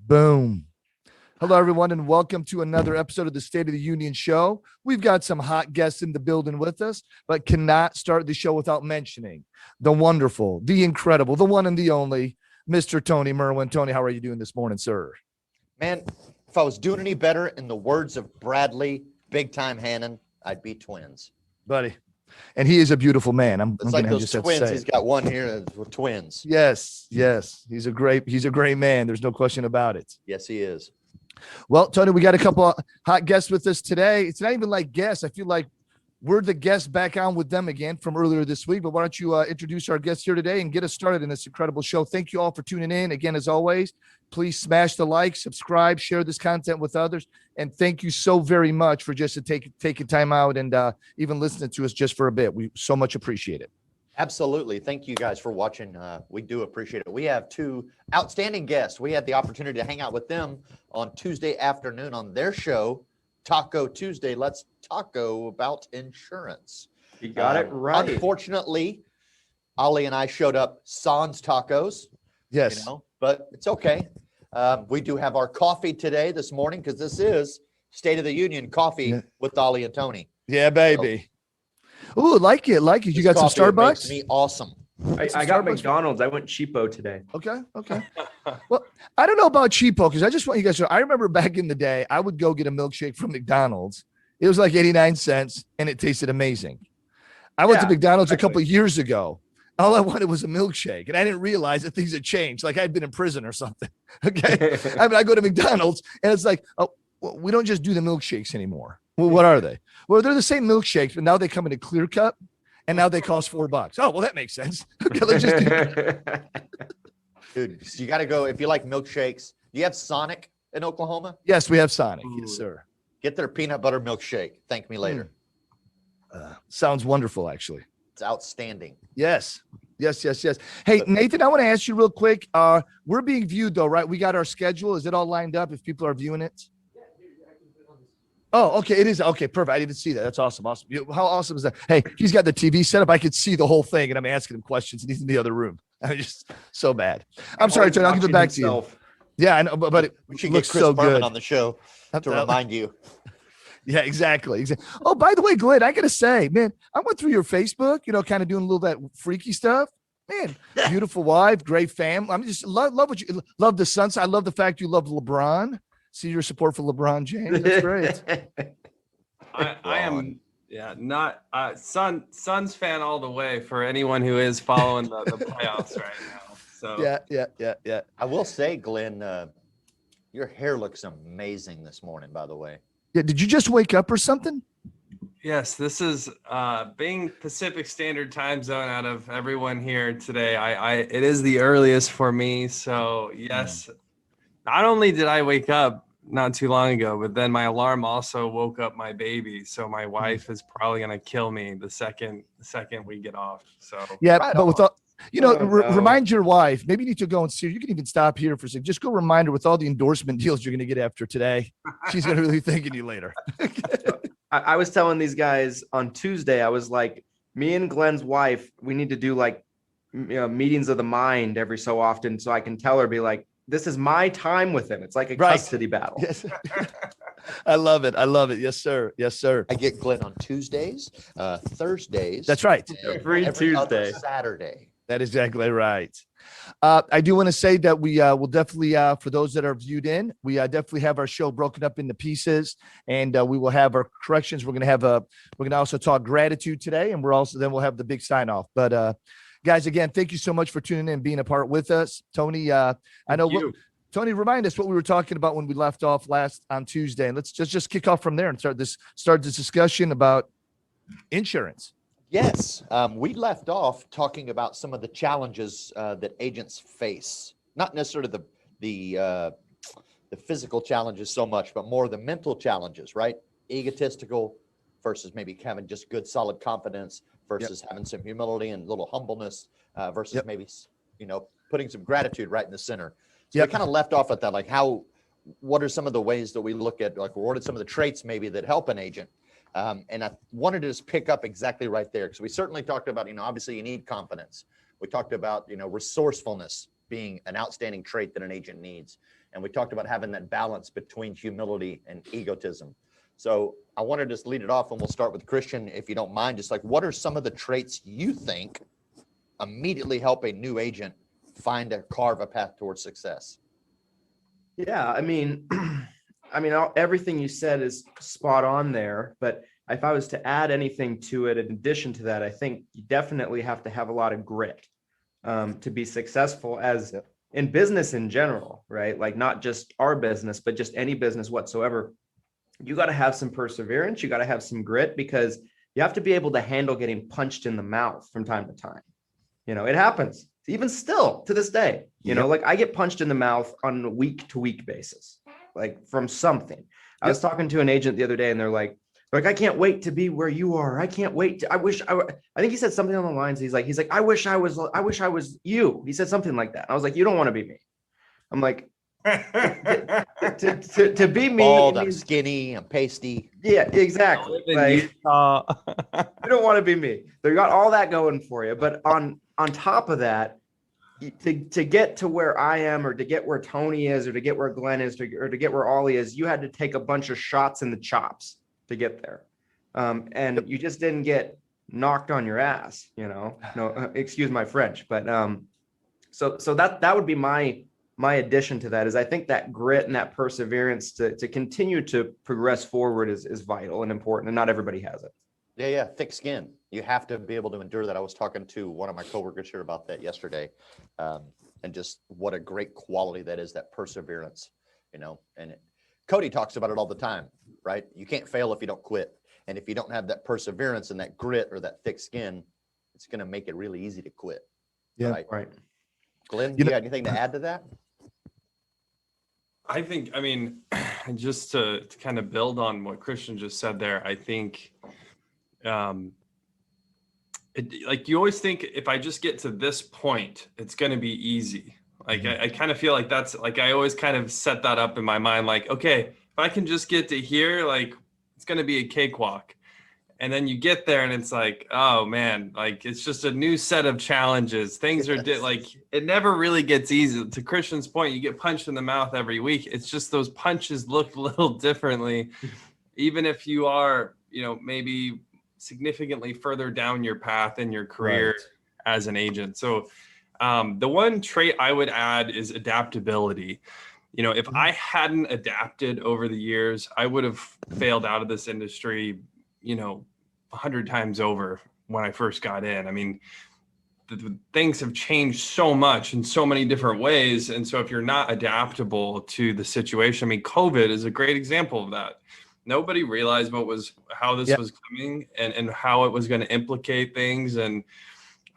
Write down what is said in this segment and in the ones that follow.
Boom. Hello, everyone, and welcome to another episode of the State of the Union show. We've got some hot guests in the building with us, but cannot start the show without mentioning the wonderful, the incredible, the one and the only Mr. Tony Merwin. Tony, how are you doing this morning, sir? Man, if I was doing any better, in the words of Bradley, Big Time Hannon, I'd be twins. Buddy. And he is a beautiful man. It's like those twins. He's got one here with twins. Yes. He's a great man. There's no question about it. Yes, he is. Well, Tony, we got a couple of hot guests with us today. It's not even like guests. I feel like we're the guests back on with them again from earlier this week. But why don't you introduce our guests here today and get us started in this incredible show. Thank you all for tuning in. Again, as always, please smash the like, subscribe, share this content with others. And thank you so very much for just taking time out and even listening to us just for a bit. We so much appreciate it. Absolutely. Thank you guys for watching. We do appreciate it. We have two outstanding guests. We had the opportunity to hang out with them on Tuesday afternoon on their show, Taco Tuesday. Let's taco about insurance. You got it right. Unfortunately, Ollie and I showed up sans tacos. Yes. But it's okay. We do have our coffee today, this morning, because this is State of the Union coffee with Ollie and Tony. Yeah, baby. Ooh, like it. You got some Starbucks? Makes me awesome. I got McDonald's. I went cheapo today. Okay. Well, I don't know about cheapo because I just want you guys to know. I remember back in the day, I would go get a milkshake from McDonald's. It was like 89 cents, and it tasted amazing. I went to McDonald's a couple of years ago. All I wanted was a milkshake, and I didn't realize that things had changed. Like I'd been in prison or something. Okay. I go to McDonald's, and it's like, oh, well, we don't just do the milkshakes anymore. Well, what are they? Well, they're the same milkshakes, but now they come in a clear cup, and now they cost $4. Oh, well, that makes sense. Okay, let's just do that. Dude, you got to go. If you like milkshakes, do you have Sonic in Oklahoma? Yes, we have Sonic. Ooh. Yes, sir. Get their peanut butter milkshake. Thank me later. Sounds wonderful, actually. It's outstanding. Yes. Hey, Nathan, I want to ask you real quick. We're being viewed, though, right? We got our schedule. Is it all lined up if people are viewing it? Oh, okay. It is. Okay, perfect. I didn't see that. That's awesome. How awesome is that? Hey, he's got the TV set up. I could see the whole thing, and I'm asking him questions, and he's in the other room. I'm just so bad. I'm sorry, Tony. I'll give it back to you. Yeah, I know, but it we should looks get Chris so Berman good on the show to remind you. Yeah, exactly. Oh, by the way, Glenn, I got to say, man, I went through your Facebook, kind of doing a little that freaky stuff. Man, beautiful wife, great family. I'm just love what you love the Suns. I love the fact you love LeBron. See your support for LeBron James. That's great. I am, not Suns fan all the way for anyone who is following the playoffs right now. So yeah. I will say, Glenn, your hair looks amazing this morning, by the way. Yeah, did you just wake up or something? Yes, this is being Pacific Standard Time Zone out of everyone here today. It is the earliest for me. So yes, not only did I wake up not too long ago, but then my alarm also woke up my baby. So my wife is probably gonna kill me the second we get off. So yeah, but with all, remind your wife. Maybe you need to go and see her. You can even stop here for a second. Just go remind her with all the endorsement deals you're gonna get after today. She's gonna really think of you later. I was telling these guys on Tuesday, I was like, me and Glenn's wife, we need to do like meetings of the mind every so often, so I can tell her, be like, this is my time with him. It's like a custody battle. Yes. I love it. Yes, sir. I get Glenn on Tuesdays, Thursdays. That's right. Every Tuesday, Saturday. That is exactly right. I do want to say that we will definitely, for those that are viewed in, we definitely have our show broken up into pieces, and we will have our corrections. We're going to also talk gratitude today, and then we'll have the big sign off. But guys, again, thank you so much for tuning in and being a part with us. Tony, Tony, remind us what we were talking about when we left off last on Tuesday, and let's just kick off from there and start this discussion about insurance. Yes, we left off talking about some of the challenges that agents face, not necessarily the physical challenges so much, but more the mental challenges, right? Egotistical versus maybe having just good, solid confidence versus having some humility and a little humbleness versus maybe, putting some gratitude right in the center. So we kind of left off at that, like what are some of the ways that we look at, like what are some of the traits maybe that help an agent? And I wanted to just pick up exactly right there, because we certainly talked about, obviously you need confidence. We talked about, resourcefulness being an outstanding trait that an agent needs. And we talked about having that balance between humility and egotism. So I want to just lead it off, and we'll start with Christian, if you don't mind. Just like, what are some of the traits you think immediately help a new agent carve a path towards success? Yeah, I mean, everything you said is spot on there. But if I was to add anything to it, in addition to that, I think you definitely have to have a lot of grit to be successful as in business in general, right? Like not just our business, but just any business whatsoever. You got to have some perseverance. You got to have some grit, because you have to be able to handle getting punched in the mouth from time to time. It happens even still to this day. Like I get punched in the mouth on a week-to-week basis, like from something. I was talking to an agent the other day, and they're like, I can't wait to be where you are. I can't wait to, I think he said something on the lines. He's like, I wish I was you. He said something like that. I was like, you don't want to be me. I'm like, to be me. Bald, I'm skinny, I'm pasty. Yeah, exactly. Like, you don't want to be me. They got all that going for you. But on top of that, to get to where I am, or to get where Tony is, or to get where Glenn is, or to get where Ollie is, you had to take a bunch of shots in the chops to get there. And you just didn't get knocked on your ass, no, excuse my French, but so that would be my addition to that. Is I think that grit and that perseverance to continue to progress forward is vital and important, and not everybody has it. Yeah, thick skin. You have to be able to endure that. I was talking to one of my coworkers here about that yesterday, and just what a great quality that is, that perseverance, and Cody talks about it all the time, right? You can't fail if you don't quit. And if you don't have that perseverance and that grit or that thick skin, it's going to make it really easy to quit. Yeah. Right. Glenn, do you have anything to add to that? I think, just to kind of build on what Christian just said there, I think, like you always think, if I just get to this point, it's going to be easy. Like, I kind of feel like that's like, I always kind of set that up in my mind. Like, okay, if I can just get to here, like it's going to be a cakewalk. And then you get there and it's like, oh man, like it's just a new set of challenges. Things are like, it never really gets easy. To Christian's point, you get punched in the mouth every week. It's just those punches look a little differently, even if you are, maybe significantly further down your path in your career as an agent. So the one trait I would add is adaptability. If I hadn't adapted over the years, I would have failed out of this industry, 100 times over when I first got in. The things have changed so much in so many different ways. And so if you're not adaptable to the situation, COVID is a great example of that. Nobody realized how this was coming and how it was going to implicate things. And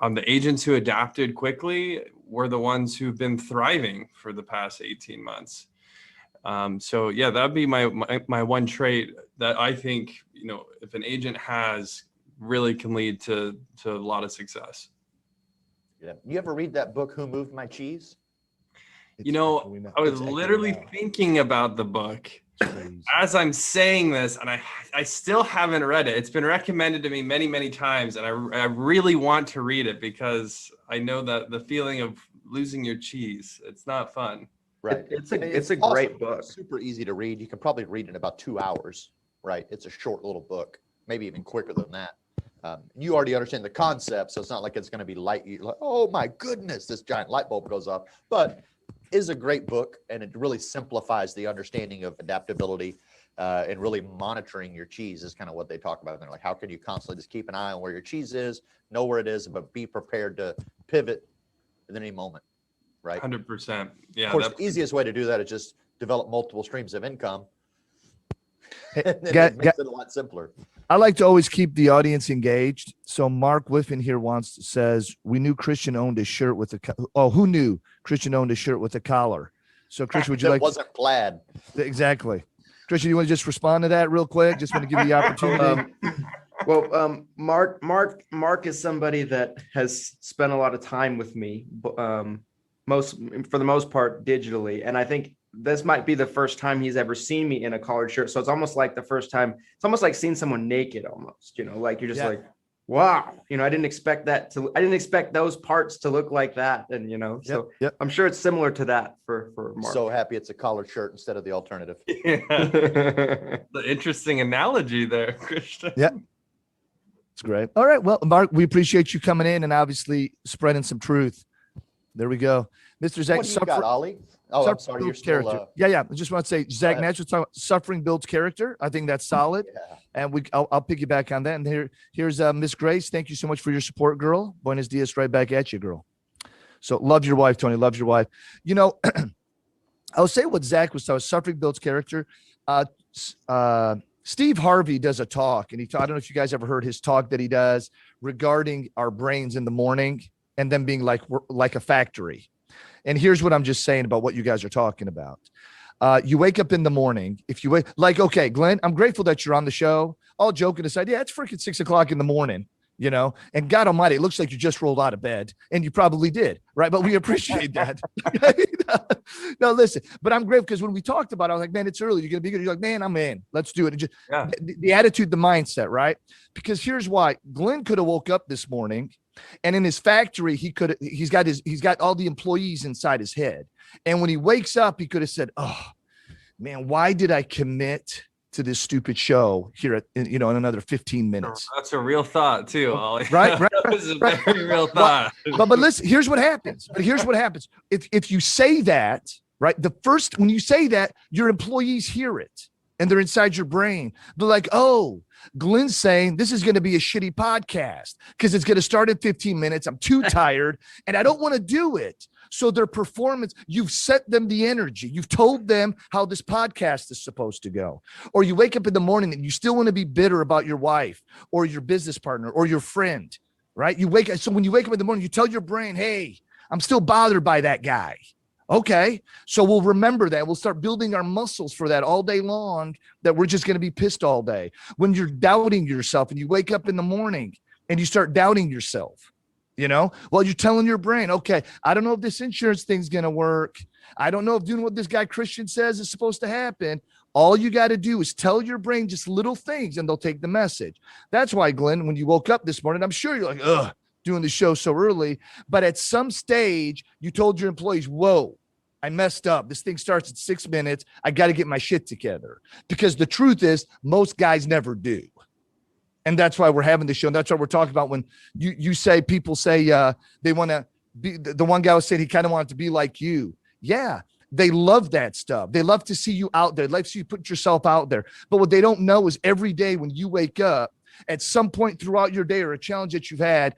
the agents who adapted quickly were the ones who've been thriving for the past 18 months. So yeah, that'd be my one trait that I think, if an agent has, really can lead to a lot of success. Yeah. You ever read that book, Who Moved My Cheese? I was literally thinking about the book as I'm saying this, and I still haven't read it. It's been recommended to me many, many times, and I really want to read it, because I know that the feeling of losing your cheese, it's not fun. Right. It's a great book. Super easy to read. You can probably read it in about 2 hours, right? It's a short little book, maybe even quicker than that. You already understand the concept, so it's not like it's going to be like, oh my goodness, this giant light bulb goes off. But is a great book, and it really simplifies the understanding of adaptability and really monitoring your cheese is kind of what they talk about. And they're like, how can you constantly just keep an eye on where your cheese is, know where it is, but be prepared to pivot at any moment, right? 100%. Yeah. Of course, the easiest way to do that is just develop multiple streams of income. And then it makes it a lot simpler. I like to always keep the audience engaged. So Mark Whiffen here says, we knew Christian owned a shirt with who knew Christian owned a shirt with a collar? So Christian, would you like? It wasn't plaid. Exactly. Christian, you want to just respond to that real quick? Just want to give you the opportunity. Mark is somebody that has spent a lot of time with me, for the most part digitally. And I think this might be the first time he's ever seen me in a collared shirt. So it's almost like the first time, it's almost like seeing someone naked almost, like you're just like, wow, I didn't expect those parts to look like that. And, so Yep. I'm sure it's similar to that for Mark. So happy it's a collared shirt instead of the alternative. Yeah. The interesting analogy there, Christian. Yeah. It's great. All right. Well, Mark, we appreciate you coming in and obviously spreading some truth. There we go. Mr. Zach, What do you got, Ollie? Oh, I'm sorry. You're still, character. Yeah. I just want to say, Zach Nash was talking about suffering builds character. I think that's solid. Yeah. And I'll piggyback on that. And here's Miss Grace. Thank you so much for your support, girl. Buenos dias, right back at you, girl. So love your wife, Tony. Loves your wife. I'll say what Zach was talking. Suffering builds character. Steve Harvey does a talk, and I don't know if you guys ever heard his talk that he does regarding our brains in the morning and them being like a factory. And here's what I'm just saying about what you guys are talking about. You wake up in the morning. If you okay, Glenn, I'm grateful that you're on the show. All joking aside, yeah, it's freaking 6 o'clock in the morning, and God Almighty, it looks like you just rolled out of bed, and you probably did, right? But we appreciate that. No, listen, but I'm grateful because when we talked about it, I was like, man, it's early. You're going to be good. You're like, man, I'm in. Let's do it. And just, the attitude, the mindset, right? Because here's why. Glenn could have woke up this morning, and in his factory, he's got all the employees inside his head. And when he wakes up, he could have said, oh, man, why did I commit to this stupid show here in another 15 minutes? That's a real thought too, Ollie. Right. This is a very real thought. But listen, here's what happens. If you say that, right, when you say that, your employees hear it and they're inside your brain. They're like, oh, Glenn's saying this is going to be a shitty podcast because it's going to start in 15 minutes. I'm too tired and I don't want to do it. So their performance, you've set them the energy. You've told them how this podcast is supposed to go. Or you wake up in the morning and you still want to be bitter about your wife or your business partner or your friend, right? So when you wake up in the morning, you tell your brain, hey, I'm still bothered by that guy. Okay. So we'll remember that. We'll start building our muscles for that all day long, that we're just going to be pissed all day. When you're doubting yourself and you wake up in the morning and you start doubting yourself, well, you're telling your brain, okay, I don't know if this insurance thing's going to work. I don't know if doing what this guy Christian says is supposed to happen. All you got to do is tell your brain just little things and they'll take the message. That's why, Glenn, when you woke up this morning, I'm sure you're like, ugh, doing the show so early. But at some stage, you told your employees, whoa, I messed up. This thing starts at 6 minutes. I got to get my shit together. Because the truth is, most guys never do. And that's why we're having this show. And that's what we're talking about when people say they want to be. The one guy was saying he kind of wanted to be like you. Yeah, they love that stuff. They love to see you out there. They love to see you put yourself out there. But what they don't know is every day when you wake up, at some point throughout your day or a challenge that you've had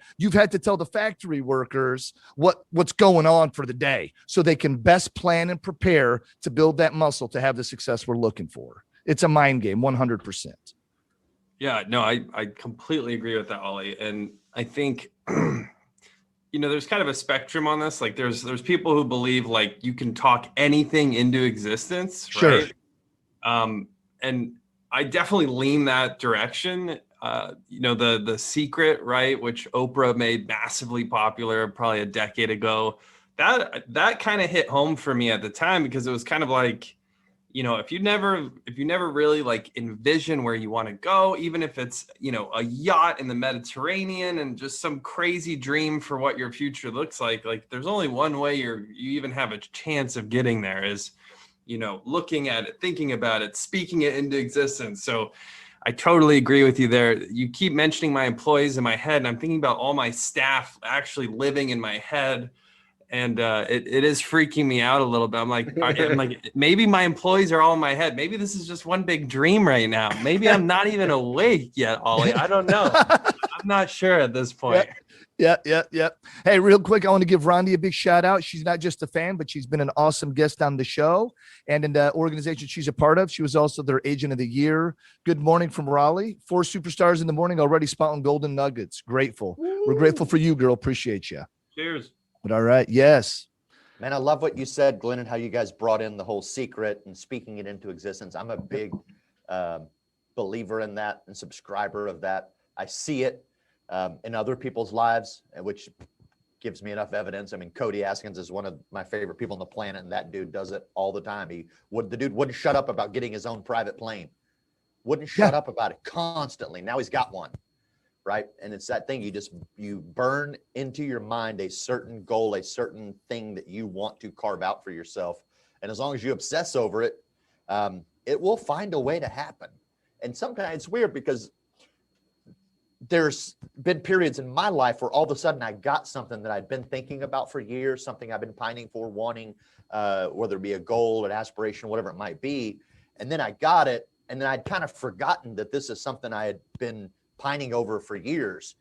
to tell the factory workers what's going on for the day so they can best plan and prepare to build that muscle to have the success we're looking for. It's a mind game, 100%. Yeah, no, I completely agree with that, Ollie. And I think, there's kind of a spectrum on this. Like there's people who believe like you can talk anything into existence. Sure. Right? And I definitely lean that direction. The Secret, right, which Oprah made massively popular probably a decade ago, that kind of hit home for me at the time because it was kind of like, if you never really like envision where you want to go, even if it's, a yacht in the Mediterranean and just some crazy dream for what your future looks like there's only one way you even have a chance of getting there is, looking at it, thinking about it, speaking it into existence. So I totally agree with you there. You keep mentioning my employees in my head, and I'm thinking about all my staff actually living in my head. And it is freaking me out a little bit. I'm like, maybe my employees are all in my head. Maybe this is just one big dream right now. Maybe I'm not even awake yet, Ollie. I don't know. I'm not sure at this point. Yeah. Hey, real quick, I want to give Rondi a big shout out. She's not just a fan, but she's been an awesome guest on the show and in the organization she's a part of. She was also their agent of the year. Good morning from Raleigh. 4 superstars in the morning already spouting golden nuggets. Grateful. Woo. We're grateful for you, girl. Appreciate you. Cheers. But all right. Yes. Man, I love what you said, Glenn, and how you guys brought in the whole secret and speaking it into existence. I'm a big believer in that and subscriber of that. I see it in other people's lives, which gives me enough evidence. I mean, Cody Askins is one of my favorite people on the planet, and that dude does it all the time. The dude wouldn't shut up about getting his own private plane. Wouldn't shut up about it constantly. Now he's got one. right? And it's that thing, you burn into your mind a certain goal, a certain thing that you want to carve out for yourself. And as long as you obsess over it, it will find a way to happen. And sometimes it's weird because there's been periods in my life where all of a sudden I got something that I'd been thinking about for years, something I've been pining for, wanting, whether it be a goal, an aspiration, whatever it might be. And then I got it. And then I'd kind of forgotten that this is something I had been pining over for years,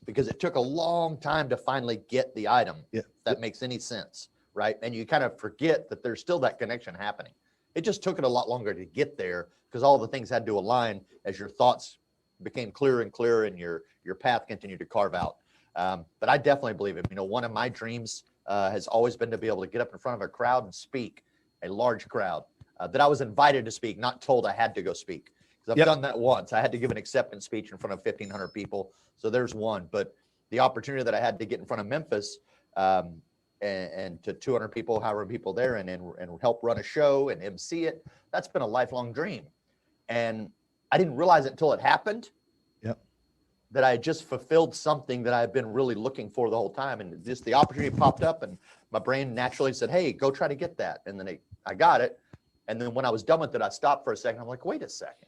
because it took a long time to finally get the item. Yeah. If that makes any sense, right? And you kind of forget that there's still that connection happening. It just took it a lot longer to get there because all the things had to align as your thoughts became clearer and clearer and your path continued to carve out. But I definitely believe it. You know, one of my dreams has always been to be able to get up in front of a crowd and speak, a large crowd, that I was invited to speak, not told I had to go speak. Because I've done that once. I had to give an acceptance speech in front of 1,500 people. So there's one. But the opportunity that I had to get in front of Memphis and to 200 people, however people there, and help run a show and MC it, that's been a lifelong dream. And I didn't realize it until it happened. Yep. That I had just fulfilled something that I've been really looking for the whole time. And just the opportunity popped up and my brain naturally said, hey, go try to get that. And then I got it. And then when I was done with it, I stopped for a second. I'm like, wait a second.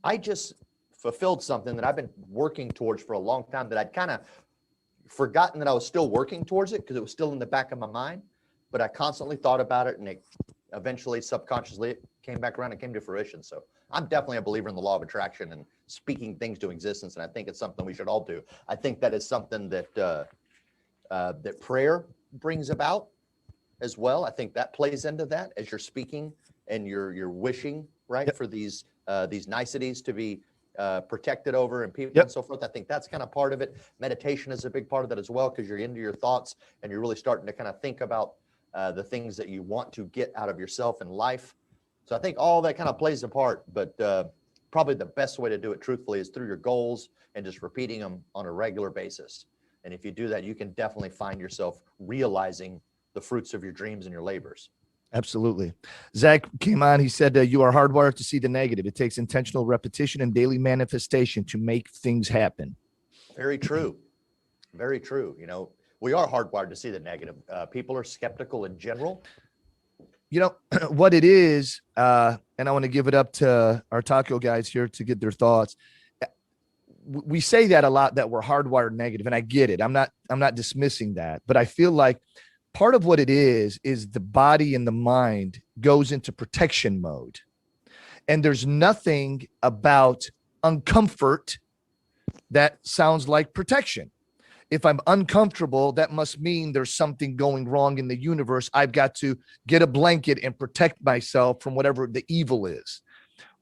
I just fulfilled something that I've been working towards for a long time, that I'd kind of forgotten that I was still working towards it because it was still in the back of my mind. But I constantly thought about it, and it eventually subconsciously it came back around and came to fruition. So I'm definitely a believer in the law of attraction and speaking things to existence. And I think it's something we should all do. I think that is something that that prayer brings about as well. I think that plays into that as you're speaking and you're wishing, right, for these niceties to be protected over and people and so forth. I think that's kind of part of it. Meditation is a big part of that as well, because you're into your thoughts and you're really starting to kind of think about the things that you want to get out of yourself in life. So I think all that kind of plays a part, but probably the best way to do it truthfully is through your goals and just repeating them on a regular basis. And if you do that, you can definitely find yourself realizing the fruits of your dreams and your labors. Absolutely. Zach came on. He said, you are hardwired to see the negative. It takes intentional repetition and daily manifestation to make things happen. Very true. Very true. You know, we are hardwired to see the negative. People are skeptical in general. You know, what it is, and I want to give it up to our taco guys here to get their thoughts. We say that a lot, that we're hardwired negative, and I get it. I'm not dismissing that, but I feel like part of what it is the body and the mind goes into protection mode. And there's nothing about uncomfort that sounds like protection. If I'm uncomfortable, that must mean there's something going wrong in the universe. I've got to get a blanket and protect myself from whatever the evil is.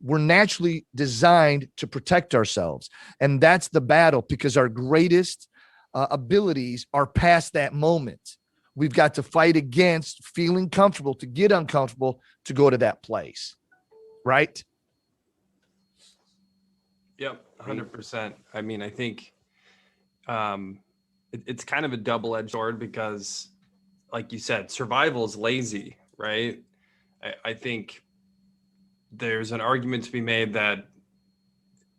We're naturally designed to protect ourselves. And that's the battle, because our greatest abilities are past that moment. We've got to fight against feeling comfortable, to get uncomfortable, to go to that place. Right? Yep, 100%. I mean, I think it's kind of a double-edged sword because, like you said, survival is lazy, right? I think there's an argument to be made that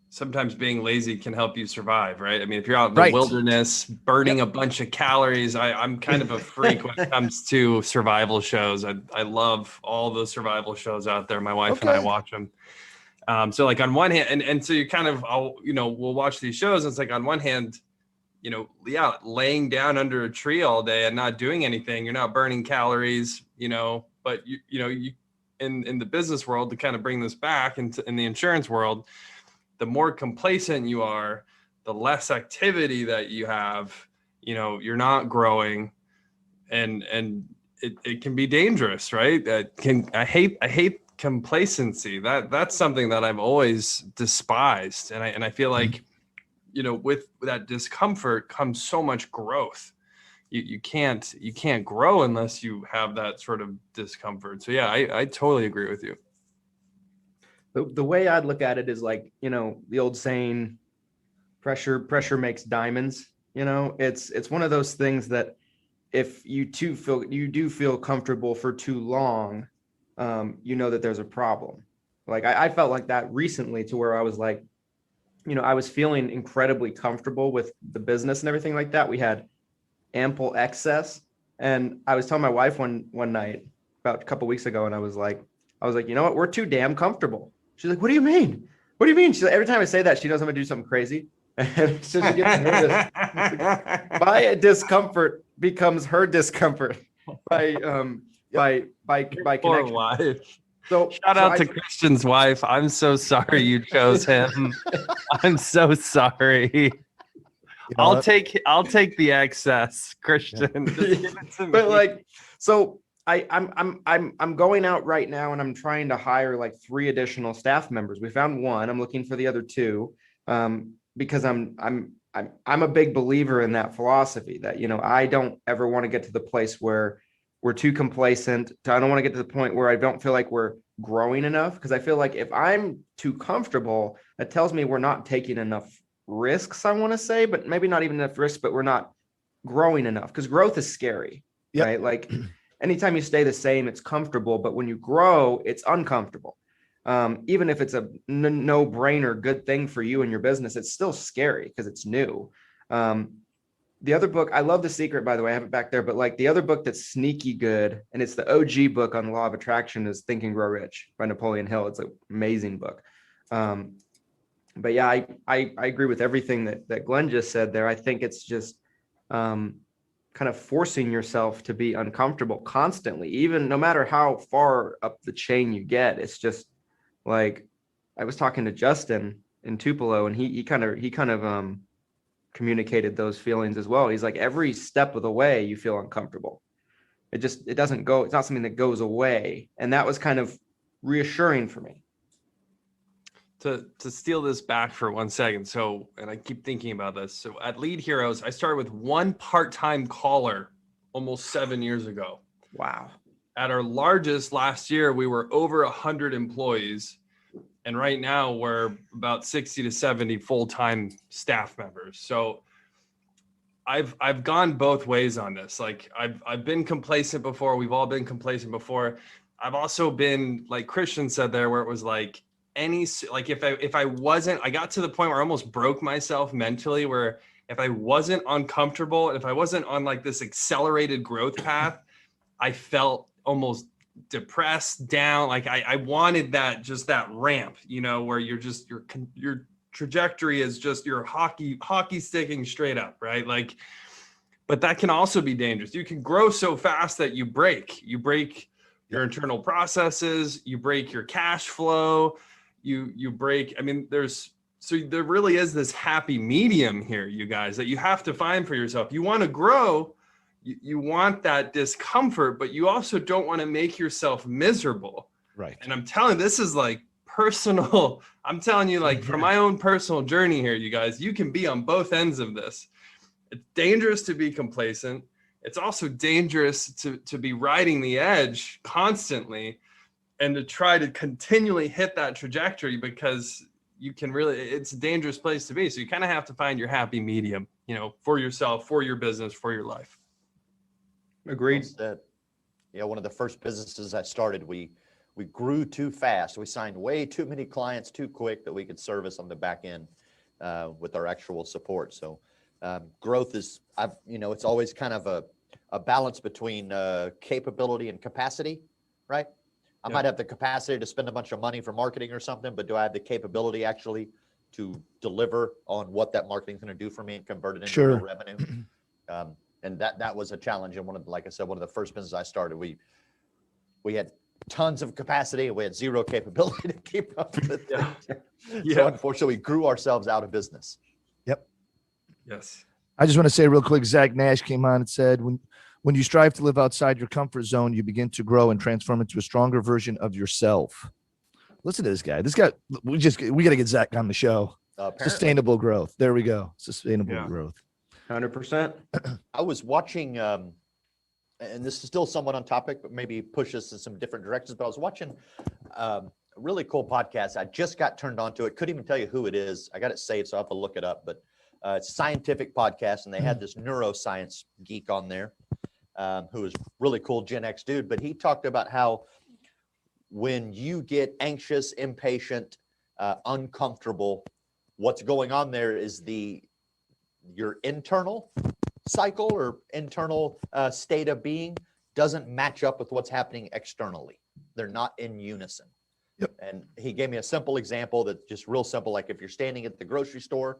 sometimes being lazy can help you survive, right? I mean, if you're out in the wilderness burning a bunch of calories, I'm kind of a freak when it comes to survival shows. I love all the survival shows out there. My wife and I watch them. So like on one hand, and so you kind of, we'll watch these shows. And it's like on one hand, laying down under a tree all day and not doing anything, you're not burning calories, but you in the business world, to kind of bring this back in the insurance world, the more complacent you are, the less activity that you have, you're not growing, and it can be dangerous, right? I hate complacency. That's something that I've always despised. And I feel like, with that discomfort comes so much growth. You can't grow unless you have that sort of discomfort. So yeah, I totally agree with you. The way I'd look at it is like, the old saying, pressure makes diamonds. It's one of those things that if you do feel comfortable for too long, that there's a problem. Like I felt like that recently, to where I was like, I was feeling incredibly comfortable with the business and everything like that. We had ample excess. And I was telling my wife one night about a couple weeks ago, and I was like, you know what? We're too damn comfortable. She's like, what do you mean? What do you mean? She's like, every time I say that, she knows I'm gonna do something crazy. And so she gets nervous. My discomfort becomes her discomfort by Poor connection. wife. So Shout out to Christian's wife. I'm so sorry you chose him. I'm so sorry. You know I'll what? take the excess, Christian. Just give it to But me. like, so I'm going out right now, and I'm trying to hire like 3 additional staff members. We found 1. I'm looking for the other 2, because I'm a big believer in that philosophy that, I don't ever want to get to the place where we're too complacent. I don't want to get to the point where I don't feel like we're growing enough, because I feel like if I'm too comfortable, that tells me we're not taking enough risks, I want to say, but maybe not even enough risks, but we're not growing enough, because growth is scary, Yep. right? Like anytime you stay the same, it's comfortable, but when you grow, it's uncomfortable. Even if it's a no-brainer good thing for you and your business, it's still scary because it's new. The other book, I love The Secret, by the way, I have it back there, but like the other book that's sneaky good, and it's the OG book on the law of attraction, is Think and Grow Rich by Napoleon Hill. It's an amazing book. But yeah, I agree with everything that Glenn just said there. I think it's just kind of forcing yourself to be uncomfortable constantly, even no matter how far up the chain you get. It's just like, I was talking to Justin in Tupelo, and he kind of communicated those feelings as well. He's like, every step of the way you feel uncomfortable. It doesn't go, it's not something that goes away. And that was kind of reassuring for me. To steal this back for 1 second. So, and I keep thinking about this. So at Lead Heroes, I started with 1 part-time caller almost 7 years ago. Wow. At our largest last year, we were over 100 employees. And right now we're about 60 to 70 full-time staff members. So I've gone both ways on this. Like I've been complacent before. We've all been complacent before. I've also been, like Christian said there, where it was like, if I wasn't, I got to the point where I almost broke myself mentally, where if I wasn't uncomfortable, if I wasn't on like this accelerated growth path, I felt almost depressed, down. Like I wanted that ramp, where you're just, your trajectory is just, you're hockey sticking straight up, right? Like, but that can also be dangerous. You can grow so fast that you break your internal processes, you break your cash flow, you break, there really is this happy medium here, you guys, that you have to find for yourself. You want to grow, you want that discomfort, but you also don't want to make yourself miserable. Right. And I'm telling you, this is like personal. I'm telling you, like, from my own personal journey here, you guys, you can be on both ends of this. It's dangerous to be complacent. It's also dangerous to be riding the edge constantly and to try to continually hit that trajectory, because it's a dangerous place to be. So you kind of have to find your happy medium, for yourself, for your business, for your life. Agreed. One of the first businesses I started, we grew too fast. We signed way too many clients too quick that we could service on the back end with our actual support. So growth is, it's always kind of a balance between capability and capacity, right? I might have the capacity to spend a bunch of money for marketing or something, but do I have the capability actually to deliver on what that marketing is going to do for me and convert it into real revenue? And that was a challenge. And like I said, one of the first businesses I started, we had tons of capacity and we had zero capability to keep up with it. So unfortunately, we grew ourselves out of business. Yep. Yes. I just want to say real quick, Zach Nash came on and said, when you strive to live outside your comfort zone, you begin to grow and transform into a stronger version of yourself. Listen to this guy. We got to get Zach on the show. Sustainable growth. There we go. Sustainable growth. 100%. I was watching, and this is still somewhat on topic, but maybe push us in some different directions. But I was watching a really cool podcast. I just got turned on to it. Couldn't even tell you who it is. I got it saved, so I have to look it up. But it's a scientific podcast, and they had this neuroscience geek on there who was really cool, Gen X dude. But he talked about how when you get anxious, impatient, uncomfortable, what's going on there is your internal cycle or internal state of being doesn't match up with what's happening externally. They're not in unison. Yep. And he gave me a simple example that's just real simple. Like if you're standing at the grocery store,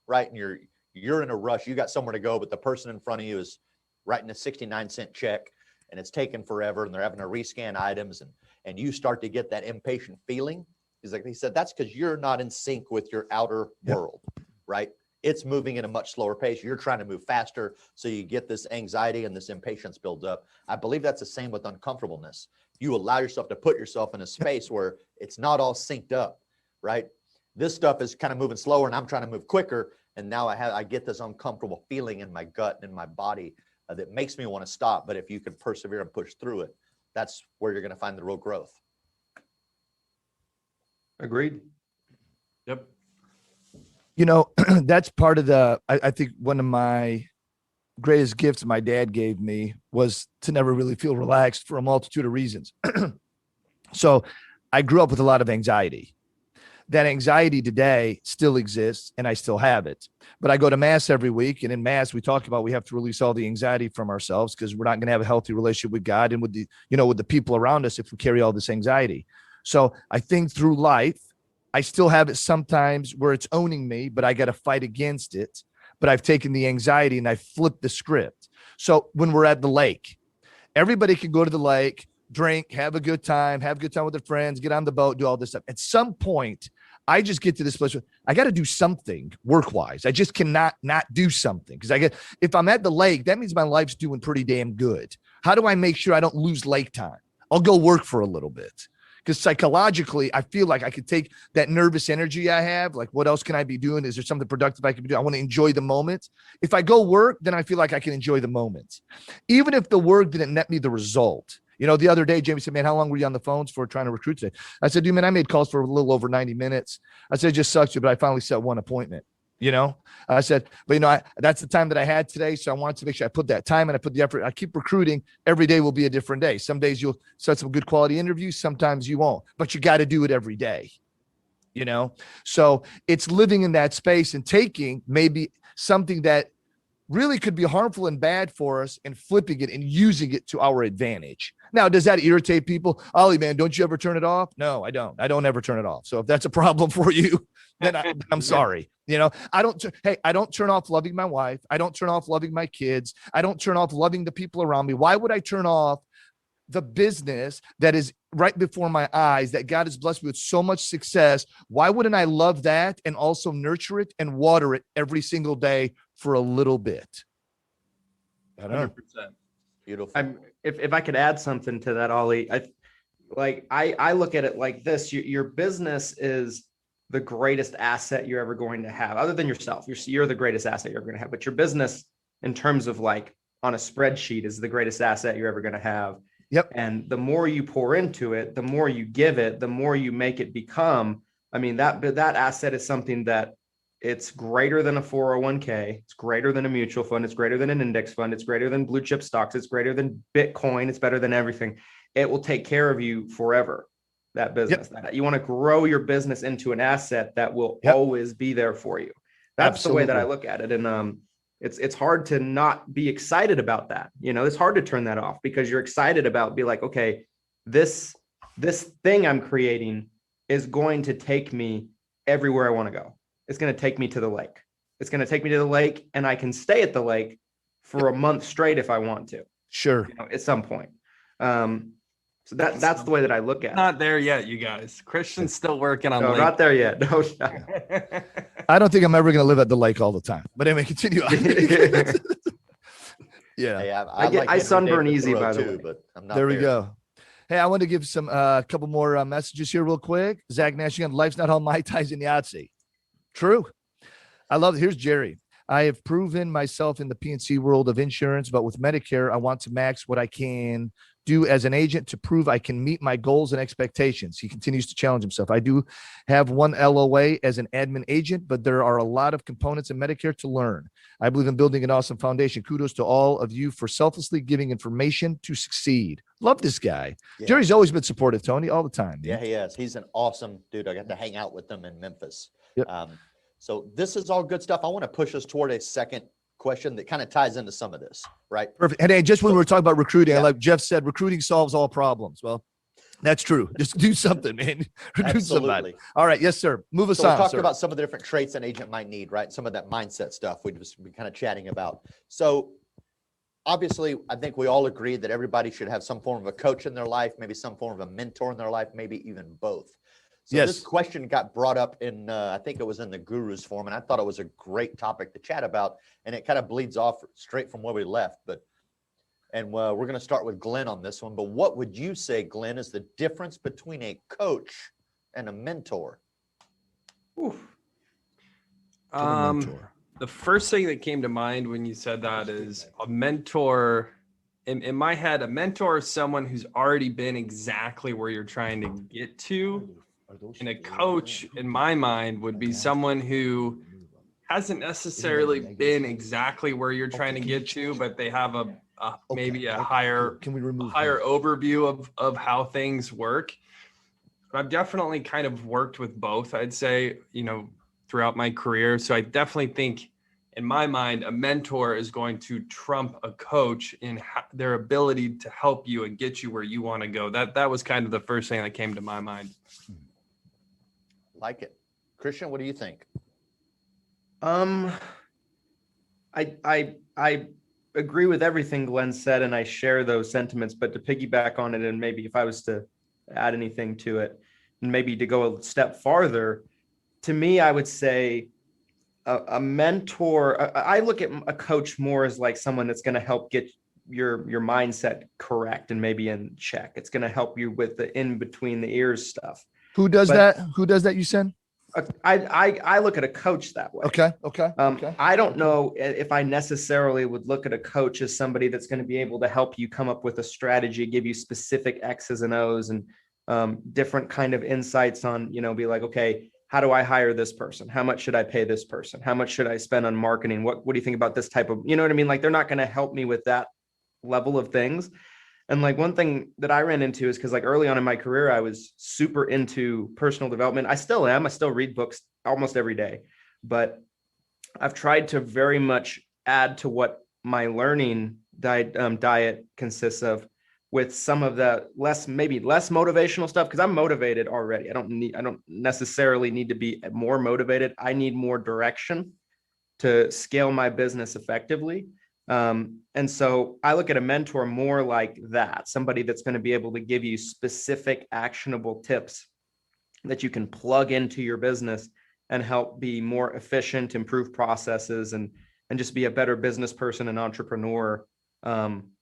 right, and you're in a rush, you got somewhere to go, but the person in front of you is writing a 69-cent check and it's taken forever and they're having to rescan items and you start to get that impatient feeling. He said, that's because you're not in sync with your outer world, right? It's moving at a much slower pace. You're trying to move faster. So you get this anxiety and this impatience builds up. I believe that's the same with uncomfortableness. You allow yourself to put yourself in a space where it's not all synced up, right? This stuff is kind of moving slower and I'm trying to move quicker. And now I get this uncomfortable feeling in my gut and in my body that makes me want to stop. But if you can persevere and push through it, that's where you're going to find the real growth. Agreed. Yep. You know, that's part of I think one of my greatest gifts my dad gave me was to never really feel relaxed for a multitude of reasons. So I grew up with a lot of anxiety. That anxiety today still exists and I still have it. But I go to mass every week, and in mass we talk about we have to release all the anxiety from ourselves because we're not going to have a healthy relationship with God and with the people around us if we carry all this anxiety. So I think through life, I still have it sometimes where it's owning me, but I got to fight against it. But I've taken the anxiety and I flipped the script. So when we're at the lake, everybody can go to the lake, drink, have a good time with their friends, get on the boat, do all this stuff. At some point, I just get to this place where I got to do something work-wise. I just cannot not do something because if I'm at the lake, that means my life's doing pretty damn good. How do I make sure I don't lose lake time? I'll go work for a little bit. Because psychologically, I feel like I could take that nervous energy I have. Like, what else can I be doing? Is there something productive I can be doing? I want to enjoy the moment. If I go work, then I feel like I can enjoy the moment. Even if the work didn't net me the result. You know, the other day, Jamie said, man, how long were you on the phones for trying to recruit today? I said, dude, man, I made calls for a little over 90 minutes. I said, it just sucks, but I finally set one appointment. You know, I said, but that's the time that I had today. So I wanted to make sure I put that time and I put the effort. I keep recruiting. Every day will be a different day. Some days you'll set some good quality interviews. Sometimes you won't, but you got to do it every day, So it's living in that space and taking maybe something that really could be harmful and bad for us and flipping it and using it to our advantage. Now, does that irritate people? Ollie, man, don't you ever turn it off? No, I don't. I don't ever turn it off. So if that's a problem for you, then I'm sorry. I don't turn off loving my wife. I don't turn off loving my kids. I don't turn off loving the people around me. Why would I turn off the business that is right before my eyes, that God has blessed me with so much success? Why wouldn't I love that and also nurture it and water it every single day for a little bit? I don't know. 100%. Beautiful. If I could add something to that, Ollie, I look at it like this: your business is the greatest asset you're ever going to have, other than yourself. You're the greatest asset you're ever going to have, but your business, in terms of like on a spreadsheet, is the greatest asset you're ever going to have. Yep. And the more you pour into it, the more you give it, the more you make it become. I mean, that asset is something that it's greater than a 401k. It's greater than a mutual fund. It's greater than an index fund. It's greater than blue chip stocks. It's greater than Bitcoin. It's better than everything. It will take care of you forever. That business, that you want to grow your business into an asset that will always be there for you. That's Absolutely. the way that I look at it. And it's hard to not be excited about that. It's hard to turn that off because you're excited about, be like, okay, this thing I'm creating is going to take me everywhere I want to go. It's going to take me to the lake. It's going to take me to the lake, and I can stay at the lake for a month straight if I want to. Sure. At some point. So that's the way that I look at it. Not there yet, you guys. Christian's still working on. No, not there yet. No. I don't think I'm ever going to live at the lake all the time, but anyway, continue on. Yeah. Hey, I sunburn easy, by the way. But I'm not There we go. Hey, I want to give some couple more messages here real quick. Zach Nash again, life's not all Mai Tais and Yahtzee. True. I love it. Here's Jerry. I have proven myself in the P&C world of insurance, but with Medicare, I want to max what I can do as an agent to prove I can meet my goals and expectations. He continues to challenge himself. I do have one LOA as an admin agent, but there are a lot of components in Medicare to learn. I believe in building an awesome foundation. Kudos to all of you for selflessly giving information to succeed. Love this guy. Yeah. Jerry's always been supportive, Tony, all the time. Yeah, he is. He's an awesome dude. I got to hang out with him in Memphis. Yep. So this is all good stuff. I want to push us toward a second question that kind of ties into some of this, right? Perfect. And hey, just when we were talking about recruiting, Yeah. like Jeff said, recruiting solves all problems. Well, that's true. Just do something, man. Recruit somebody. Absolutely. All right. Yes, sir. Move us So we on, talked sir. about some of the different traits an agent might need, right? Some of that mindset stuff we've just been kind of chatting about. So obviously, I think we all agree that everybody should have some form of a coach in their life, maybe some form of a mentor in their life, maybe even both. So Yes. this question got brought up in, I think it was in the Gurus Forum, and I thought it was a great topic to chat about, and it kind of bleeds off straight from where we left. And we're going to start with Glenn on this one. But what would you say, Glenn, is the difference between a coach and a mentor? To the mentor. The first thing that came to mind when you said that is a mentor. In my head, a mentor is someone who's already been exactly where you're trying to get to. And a coach, in my mind, would be someone who hasn't necessarily been exactly where you're trying to get to, but they have maybe a higher overview of how things work. I've definitely kind of worked with both, I'd say, throughout my career. So I definitely think, in my mind, a mentor is going to trump a coach in their ability to help you and get you where you want to go. That was kind of the first thing that came to my mind. Like it. Christian, what do you think? I agree with everything Glenn said, and I share those sentiments, but to piggyback on it, and maybe if I was to add anything to it, and maybe to go a step farther, to me, I would say a mentor, I look at a coach more as like someone that's going to help get your mindset correct and maybe in check. It's going to help you with the in between the ears stuff. Who does that? Who does that, you said? I look at a coach that way. Okay. I don't know if I necessarily would look at a coach as somebody that's going to be able to help you come up with a strategy, give you specific X's and O's and different kind of insights on, be like, okay, how do I hire this person? How much should I pay this person? How much should I spend on marketing? What do you think about this type of, you know what I mean? Like, they're not going to help me with that level of things. And like one thing that I ran into is because like early on in my career, I was super into personal development. I still am. I still read books almost every day, but I've tried to very much add to what my learning diet consists of with some of the maybe less motivational stuff. Cause I'm motivated already. I don't necessarily need to be more motivated. I need more direction to scale my business effectively. And so I look at a mentor more like that, somebody that's going to be able to give you specific actionable tips that you can plug into your business and help be more efficient, improve processes, and just be a better business person and entrepreneur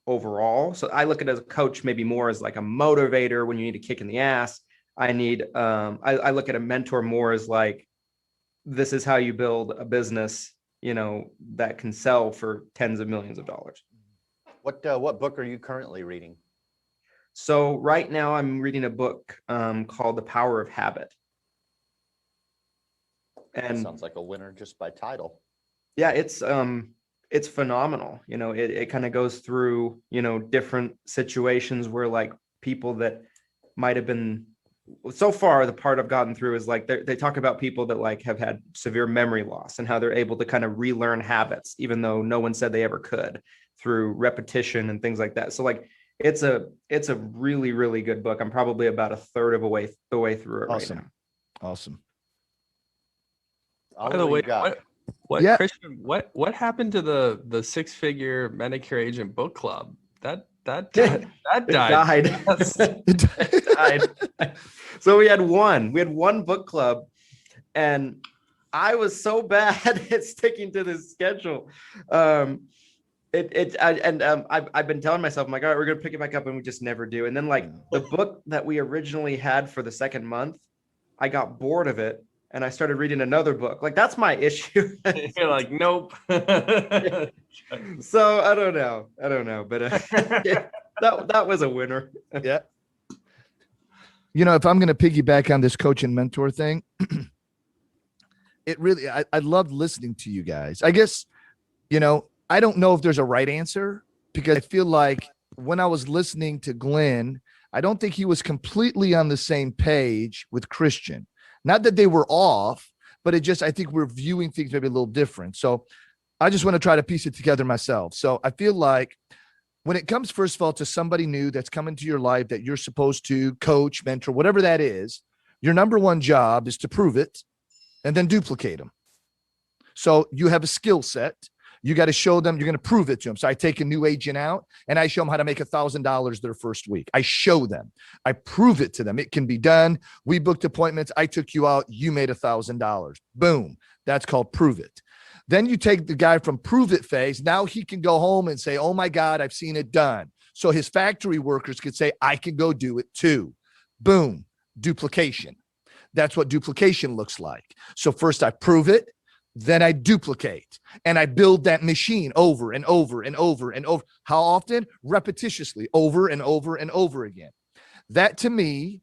overall. So I look at it as a coach, maybe more as like a motivator when you need a kick in the ass. I look at a mentor more as like, this is how you build a business that can sell for tens of millions of dollars. What book are you currently reading? So right now I'm reading a book called The Power of Habit. And sounds like a winner just by title. Yeah, it's phenomenal. It kind of goes through, different situations where like people that might have been, so far the part I've gotten through is like they talk about people that like have had severe memory loss and how they're able to kind of relearn habits, even though no one said they ever could, through repetition and things like that. So like it's a really, really good book. I'm probably about a third of the way through it right now. Awesome. By the way, what Yeah. Christian, what happened to the 6-figure Medicare agent book club? That died. It died. So we had one book club, and I was so bad at sticking to this schedule. I've been telling myself, I'm like, all right, we're gonna pick it back up, and we just never do. And then like the book that we originally had for the second month, I got bored of it, and I started reading another book. Like, that's my issue. You're like, nope. So I don't know, but that was a winner. Yeah. If I'm going to piggyback on this coach and mentor thing, it really, I loved listening to you guys. I guess, I don't know if there's a right answer, because I feel like when I was listening to Glenn, I don't think he was completely on the same page with Christian. Not that they were off, but I think we're viewing things maybe a little different. So I just want to try to piece it together myself. So I feel like when it comes, first of all, to somebody new that's come into your life that you're supposed to coach, mentor, whatever that is, your number one job is to prove it and then duplicate them. So you have a skill set. You got to show them, you're going to prove it to them. So I take a new agent out and I show them how to make $1,000 their first week. I show them, I prove it to them. It can be done. We booked appointments. I took you out. You made $1,000. Boom. That's called prove it. Then you take the guy from prove it phase. Now he can go home and say, oh my God, I've seen it done. So his factory workers could say, I can go do it too. Boom. Duplication. That's what duplication looks like. So first I prove it. Then I duplicate and I build that machine over and over and over and over. How often? Repetitiously, over and over and over again. That to me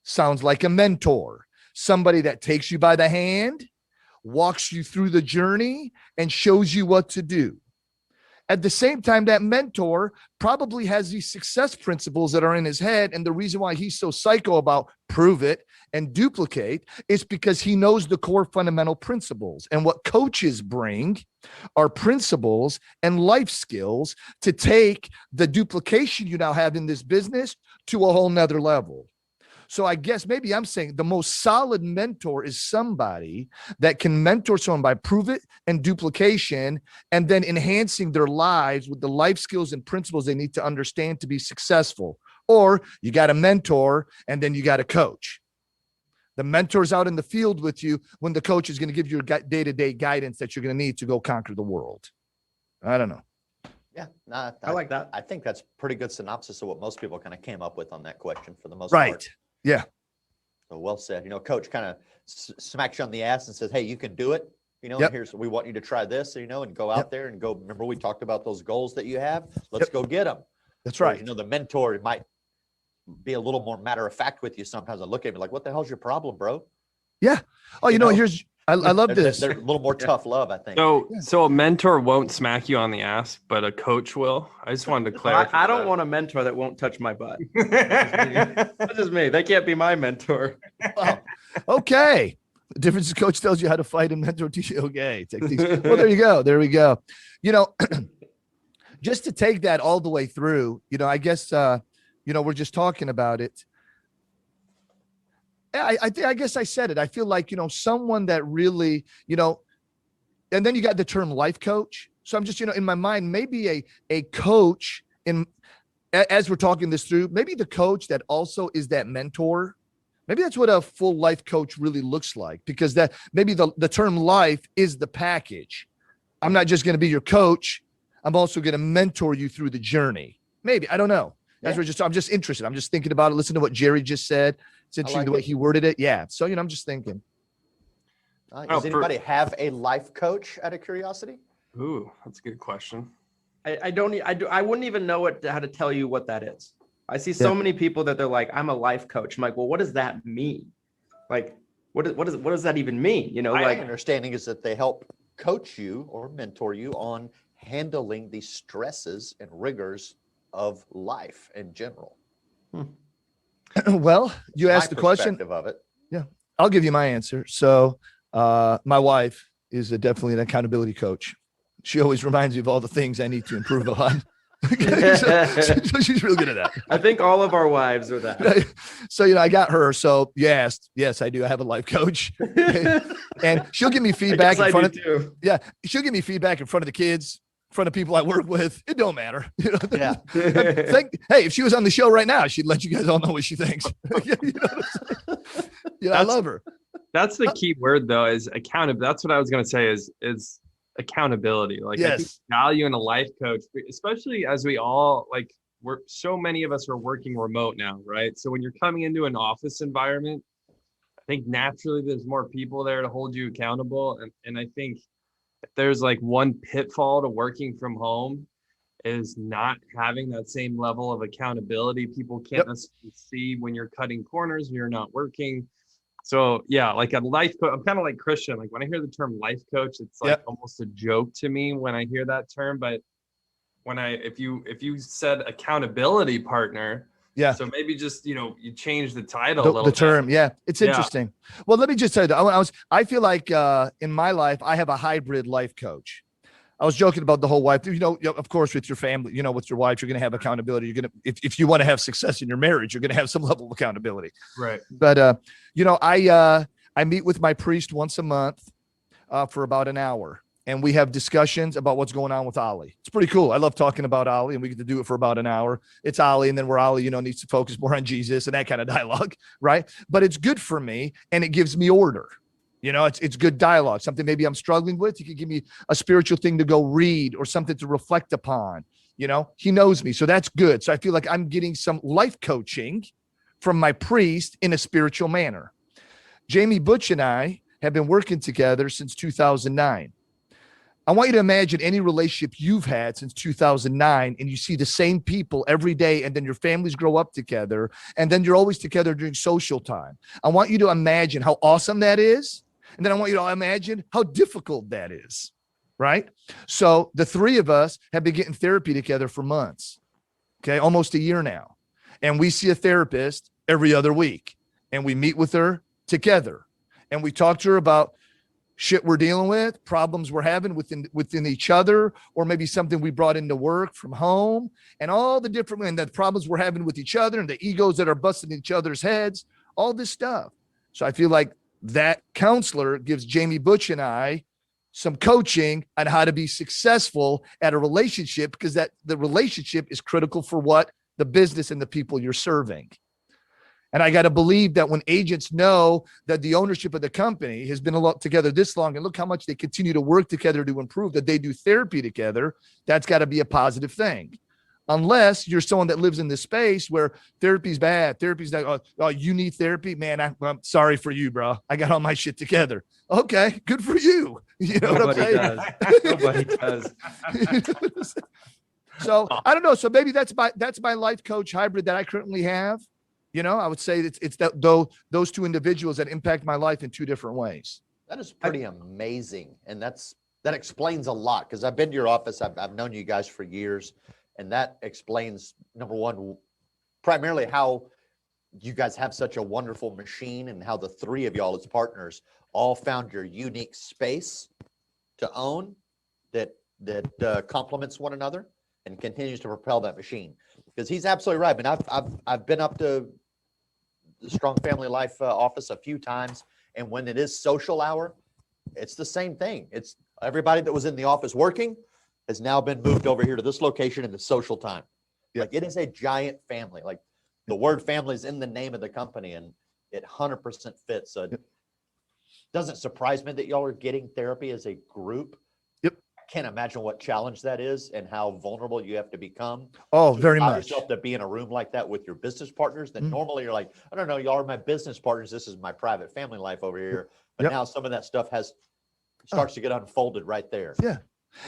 sounds like a mentor, somebody that takes you by the hand, walks you through the journey, and shows you what to do. At the same time, that mentor probably has these success principles that are in his head. And the reason why he's so psycho about prove it and duplicate is because he knows the core fundamental principles. And what coaches bring are principles and life skills to take the duplication you now have in this business to a whole nother level. So I guess maybe I'm saying the most solid mentor is somebody that can mentor someone by prove it and duplication, and then enhancing their lives with the life skills and principles they need to understand to be successful. Or you got a mentor and then you got a coach. The mentor's out in the field with you when the coach is going to give you day-to-day guidance that you're going to need to go conquer the world. I don't know. Yeah, I like that. I think that's pretty good synopsis of what most people kind of came up with on that question for the most Right. part. Yeah. So well said. You know, coach kind of smacks you on the ass and says, hey, you can do it. You know, Yep. here's, we want you to try this, you know, and go out there and go. Remember, we talked about those goals that you have. Let's go get them. That's Whereas, right. you know, the mentor might be a little more matter of fact with you. Sometimes I look at me like, what the hell's your problem, bro? Yeah. Oh, you know, here's, I love this. They're a little more tough love, I think. So a mentor won't smack you on the ass, but a coach will. I just wanted to clarify. I don't want a mentor that won't touch my butt. That's just me. They can't be my mentor. Wow. Okay. The difference is coach tells you how to fight and mentor teach you. Okay. Techniques. Well, there you go. There we go. You know, just to take that all the way through, you know, I guess, you know, we're just talking about it. I guess I said it. I feel like, you know, someone that really, you know, and then you got the term life coach. So I'm just, you know, in my mind, maybe a coach as we're talking this through, maybe the coach that also is that mentor. Maybe that's what a full life coach really looks like, because that maybe the term life is the package. I'm not just going to be your coach. I'm also going to mentor you through the journey. Maybe, I don't know. I'm just interested. I'm just thinking about it. Listen to what Jerry just said. It's interesting the way he worded it. Yeah. So, you know, I'm just thinking. Does anybody have a life coach out of curiosity? Ooh, that's a good question. I wouldn't even know how to tell you what that is. I see so many people that they're like, I'm a life coach. I'm like, well, what does that mean? Like, what does that even mean? You know, My like understanding is that they help coach you or mentor you on handling the stresses and rigors of life in general. Well, you asked the question of it. Yeah, I'll give you my answer. So my wife is definitely an accountability coach. She always reminds me of all the things I need to improve on. so she's really good at that. I think all of our wives are that. So, you know, I got her. So yes, I do. I have a life coach, and she'll give me feedback in front of. Yeah, she'll give me feedback in front of the kids, in front of people I work with. It don't matter. You know? Yeah. Hey, if she was on the show right now, she'd let you guys all know what she thinks. I love her. That's the key word, though, is accountability. That's what I was going to say is accountability. Like, I think value in a life coach, especially as so many of us are working remote now, right? So when you're coming into an office environment, I think naturally there's more people there to hold you accountable. And I think if there's like one pitfall to working from home is not having that same level of accountability. People can't necessarily see when you're cutting corners, when you're not working. So yeah, like a life coach, I'm kind of like Christian. Like when I hear the term life coach, it's like almost a joke to me when I hear that term. But if you said accountability partner, Yeah. So maybe just, you change the title a little The bit. term. Yeah. It's Yeah. interesting. Well, let me just tell you that I feel like in my life, I have a hybrid life coach. I was joking about the whole wife, of course, with your family, with your wife, you're going to have accountability. You're going to, if you want to have success in your marriage, you're going to have some level of accountability. Right. But, I meet with my priest once a month for about an hour. And we have discussions about what's going on with Ollie. It's pretty cool. I love talking about Ollie, and we get to do it for about an hour. It's Ollie, and then where Ollie, needs to focus more on Jesus and that kind of dialogue, right? But it's good for me, and it gives me order. It's good dialogue. Something maybe I'm struggling with. He could give me a spiritual thing to go read or something to reflect upon. He knows me, so that's good. So I feel like I'm getting some life coaching from my priest in a spiritual manner. Jamie Butch and I have been working together since 2009. I want you to imagine any relationship you've had since 2009, and you see the same people every day, and then your families grow up together, and then you're always together during social time. I want you to imagine how awesome that is, and then I want you to imagine how difficult that is, right? So the three of us have been getting therapy together for months, okay, almost a year now, and we see a therapist every other week, and we meet with her together, and we talk to her about shit we're dealing with, problems we're having within each other, or maybe something we brought into work from home, and all the different, and the problems we're having with each other, and the egos that are busting each other's heads, all this stuff. So I feel like that counselor gives Jamie Butch and I some coaching on how to be successful at a relationship, because the relationship is critical for what the business and the people you're serving. And I got to believe that when agents know that the ownership of the company has been together this long, and look how much they continue to work together to improve, that they do therapy together, that's got to be a positive thing. Unless you're someone that lives in this space where therapy's bad, therapy's like, oh, you need therapy? Man, I'm sorry for you, bro. I got all my shit together. Okay, good for you. You know what I'm saying? Nobody does. So I don't know. So maybe that's my life coach hybrid that I currently have. I would say it's those two individuals that impact my life in two different ways. That is pretty amazing. And that explains a lot, because I've been to your office. I've known you guys for years, and that explains, number one, primarily how you guys have such a wonderful machine, and how the three of y'all as partners all found your unique space to own that complements one another and continues to propel that machine. Because he's absolutely right. I mean, I've been up to the Strong Family Life office a few times, and when it is social hour, it's the same thing. It's everybody that was in the office working has now been moved over here to this location in the social time. Yeah. Like, it is a giant family. Like, the word family is in the name of the company, and it 100% fits. So it doesn't surprise me that y'all are getting therapy as a group. Can't imagine what challenge that is and how vulnerable you have to become. Oh, very much. Yourself to be in a room like that with your business partners. That normally you're like, I don't know, y'all are my business partners. This is my private family life over here. But now some of that stuff starts to get unfolded right there. Yeah.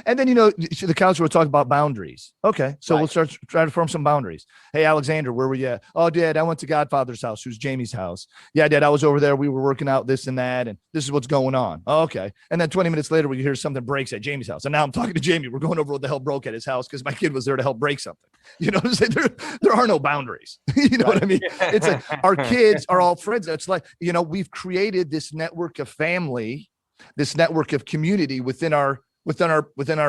And then, the counselor will talk about boundaries. Okay. So we'll start trying to form some boundaries. Hey, Alexander, where were you at? Oh, Dad, I went to Godfather's house, who's Jamie's house. Yeah, Dad, I was over there. We were working out this and that, and this is what's going on. Oh, okay. And then 20 minutes later, we hear something breaks at Jamie's house. And now I'm talking to Jamie. We're going over what the hell broke at his house because my kid was there to help break something. You know what I'm saying? There are no boundaries. You know what I mean? It's like our kids are all friends. It's like, we've created this network of family, this network of community within our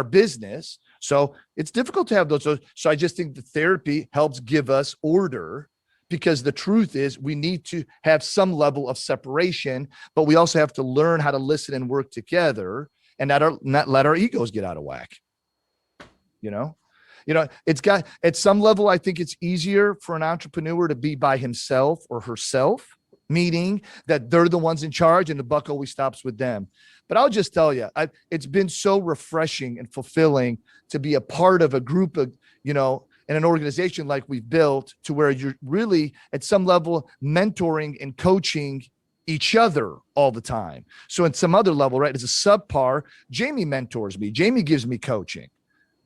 business. So it's difficult to have those. So I just think the therapy helps give us order, because the truth is we need to have some level of separation, but we also have to learn how to listen and work together and not let our egos get out of whack. It's got, at some level, I think it's easier for an entrepreneur to be by himself or herself, meaning that they're the ones in charge and the buck always stops with them. But I'll just tell you, it's been so refreshing and fulfilling to be a part of a group of, in an organization like we've built, to where you're really at some level mentoring and coaching each other all the time. So at some other level, right, as a subpar, Jamie mentors me. Jamie gives me coaching.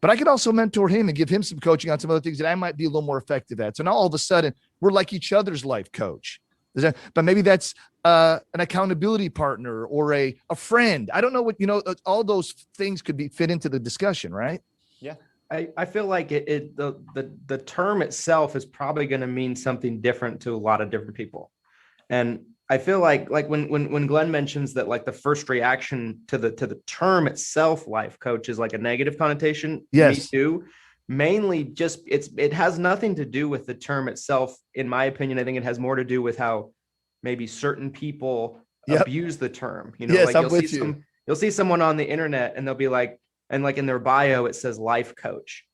But I could also mentor him and give him some coaching on some other things that I might be a little more effective at. So now all of a sudden, we're like each other's life coach. But maybe that's an accountability partner or a friend. I don't know what, all those things could fit into the discussion, right? Yeah. I feel like the term itself is probably going to mean something different to a lot of different people. And I feel like when Glenn mentions that, like, the first reaction to the term itself, life coach, is like a negative connotation. Yes. Me too. Mainly just it has nothing to do with the term itself. In my opinion, I think it has more to do with how maybe certain people abuse the term. You know, yes, like you'll see someone on the internet and they'll be like, and like in their bio, it says life coach.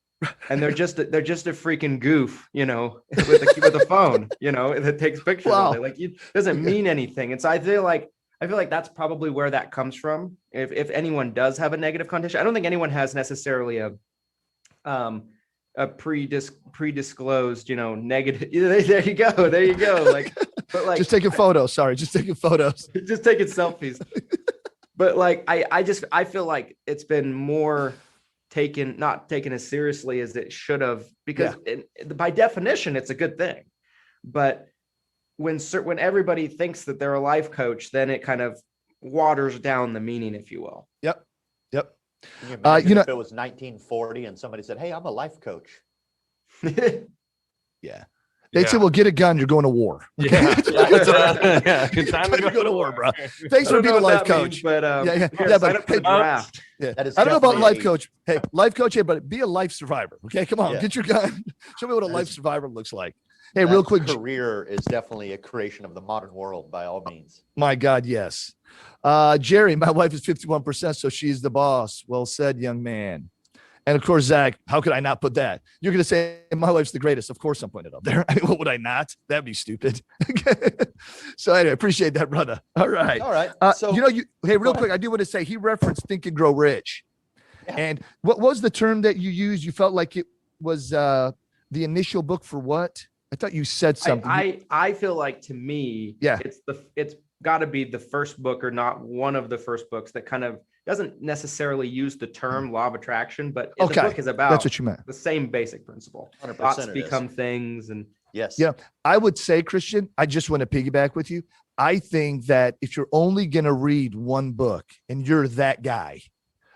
And they're just a freaking goof, you know, with a phone, you know, that takes pictures of it. Like, it doesn't mean anything. And so I feel like that's probably where that comes from. If anyone does have a negative connotation, I don't think anyone has necessarily a pre-disclosed, you know, negative. There you go. Like, but like, just taking photos. Sorry, just taking photos. Just taking selfies. But like, I feel like it's been more not taken as seriously as it should have, because by definition, it's a good thing. But when everybody thinks that they're a life coach, then it kind of waters down the meaning, if you will. Yep. Can you imagine if it was 1940 and somebody said, "Hey, I'm a life coach"? Yeah. They'd say, well, get a gun. You're going to war. Yeah. Time to go to war, bro. Thanks for being a life coach. Means, but but hey, draft. That is I don't know about definitely- life coach. Hey, life coach, but be a life survivor. Okay, come on, get your gun. Show me what a life survivor looks like. Hey, real quick. Career is definitely a creation of the modern world, by all means. My God, yes. Jerry, my wife is 51%, so she's the boss. Well said, young man. And of course, Zach, how could I not put that? You're going to say my wife's the greatest. Of course, I'm putting it up there. I mean, what would I not? That'd be stupid. So anyway, appreciate that, brother. All right. So hey, real quick, I do want to say he referenced Think and Grow Rich. Yeah. And what was the term that you used? You felt like it was the initial book for what? I thought you said something. I feel like, to me, it's got to be the first book, or not one of the first books, that kind of doesn't necessarily use the term law of attraction, but the book is about that's what you meant. The same basic principle. 100% Thoughts become things. And yes. Yeah. I would say, Christian, I just want to piggyback with you. I think that if you're only going to read one book and you're that guy,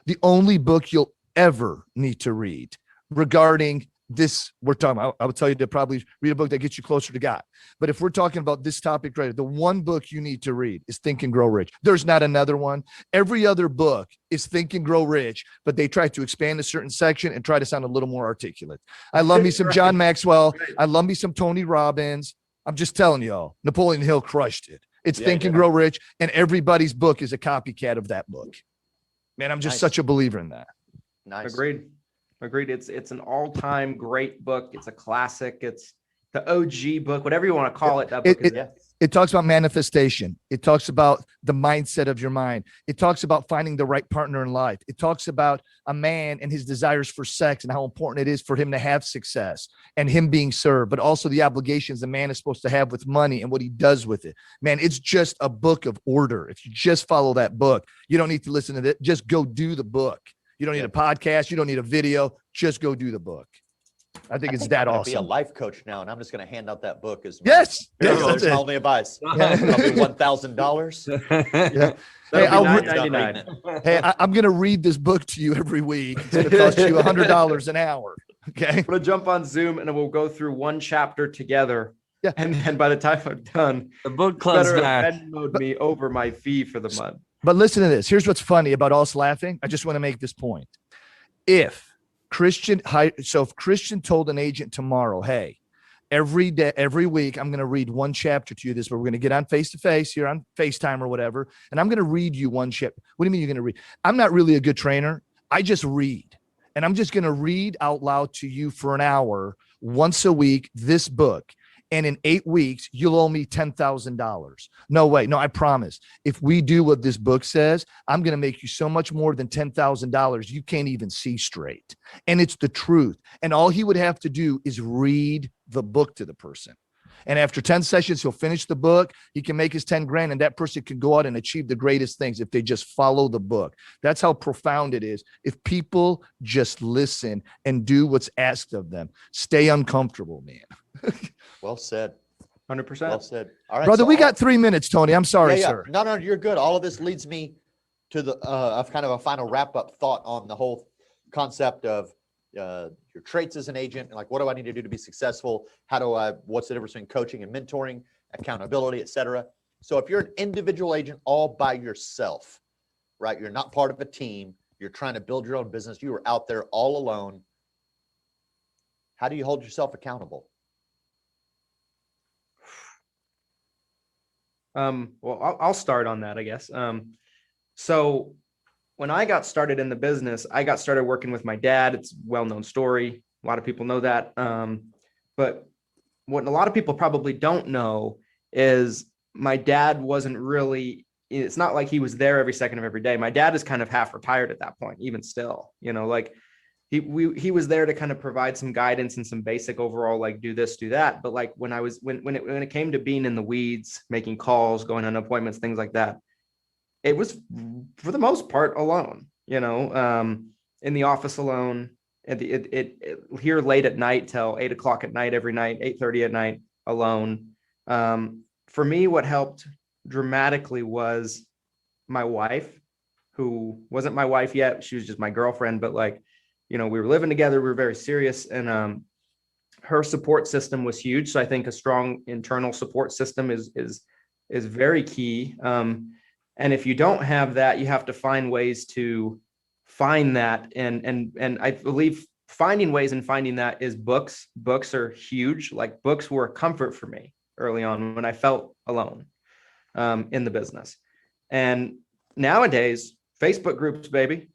the only book you'll ever need to read regarding this we're talking about, I would tell you to probably read a book that gets you closer to God. But if we're talking about this topic right, the one book you need to read is Think and Grow Rich. There's not another one. Every other book is Think and Grow Rich, but they try to expand a certain section and try to sound a little more articulate. I love me some John Maxwell. I love me some Tony Robbins. I'm just telling y'all, Napoleon Hill crushed it. It's Think and Grow Rich, and everybody's book is a copycat of that book. Man, I'm just such a believer in that. Nice. Agreed. It's an all-time great book. It's a classic. It's the OG book, whatever you want to call it. That book it talks about manifestation. It talks about the mindset of your mind. It talks about finding the right partner in life. It talks about a man and his desires for sex and how important it is for him to have success and him being served, but also the obligations the man is supposed to have with money and what he does with it. Man, it's just a book of order. If you just follow that book, you don't need to listen to it. Just go do the book. You don't need a podcast. You don't need a video. Just go do the book. I think it's that awesome. Be a life coach now, and I'm just going to hand out that book as yes. There's only advice. Probably $1,000. Hey, I'm going to read this book to you every week. It's going to cost you $100 an hour. Okay. I'm going to jump on Zoom and we'll go through one chapter together. Yeah. And then by the time I'm done, the book club's back. Venmoed me over my fee for the month. But listen to this. Here's what's funny about us laughing. I just want to make this point. If Christian told an agent tomorrow, hey, every week, I'm going to read one chapter to you this, but we're going to get on face-to-face here on FaceTime or whatever. And I'm going to read you one chapter. What do you mean you're going to read? I'm not really a good trainer. I just read. And I'm just going to read out loud to you for an hour once a week, this book. And in 8 weeks, you'll owe me $10,000. No way. No, I promise. If we do what this book says, I'm going to make you so much more than $10,000 you can't even see straight. And it's the truth. And all he would have to do is read the book to the person. And after 10 sessions, he'll finish the book. He can make his 10 grand, and that person can go out and achieve the greatest things if they just follow the book. That's how profound it is. If people just listen and do what's asked of them, stay uncomfortable, man. Well said. 100%. Well said. All right, brother, we got 3 minutes, Tony. I'm sorry, sir. No, you're good. All of this leads me to the kind of a final wrap-up thought on the whole concept of your traits as an agent, and like, what do I need to do to be successful? What's the difference between coaching and mentoring, accountability, et cetera. So if you're an individual agent all by yourself, right? You're not part of a team. You're trying to build your own business. You are out there all alone. How do you hold yourself accountable? Well, I'll start on that, I guess. So when I got started in the business, I got started working with my dad. It's a well-known story. A lot of people know that. But what a lot of people probably don't know is my dad wasn't really, it's not like he was there every second of every day. My dad is kind of half retired at that point, even still, like he was there to kind of provide some guidance and some basic overall, like, do this, do that. But like when it came to being in the weeds, making calls, going on appointments, things like that, it was for the most part alone, in the office alone, here late at night till 8 o'clock at night, every night, 8:30 at night, alone. For me, what helped dramatically was my wife, who wasn't my wife yet. She was just my girlfriend, but like, we were living together. We were very serious, and her support system was huge. So I think a strong internal support system is very key. And if you don't have that, you have to find ways to find that. And I believe finding ways and finding that is books. Books are huge. Like, books were a comfort for me early on when I felt alone in the business. And nowadays, Facebook groups, baby,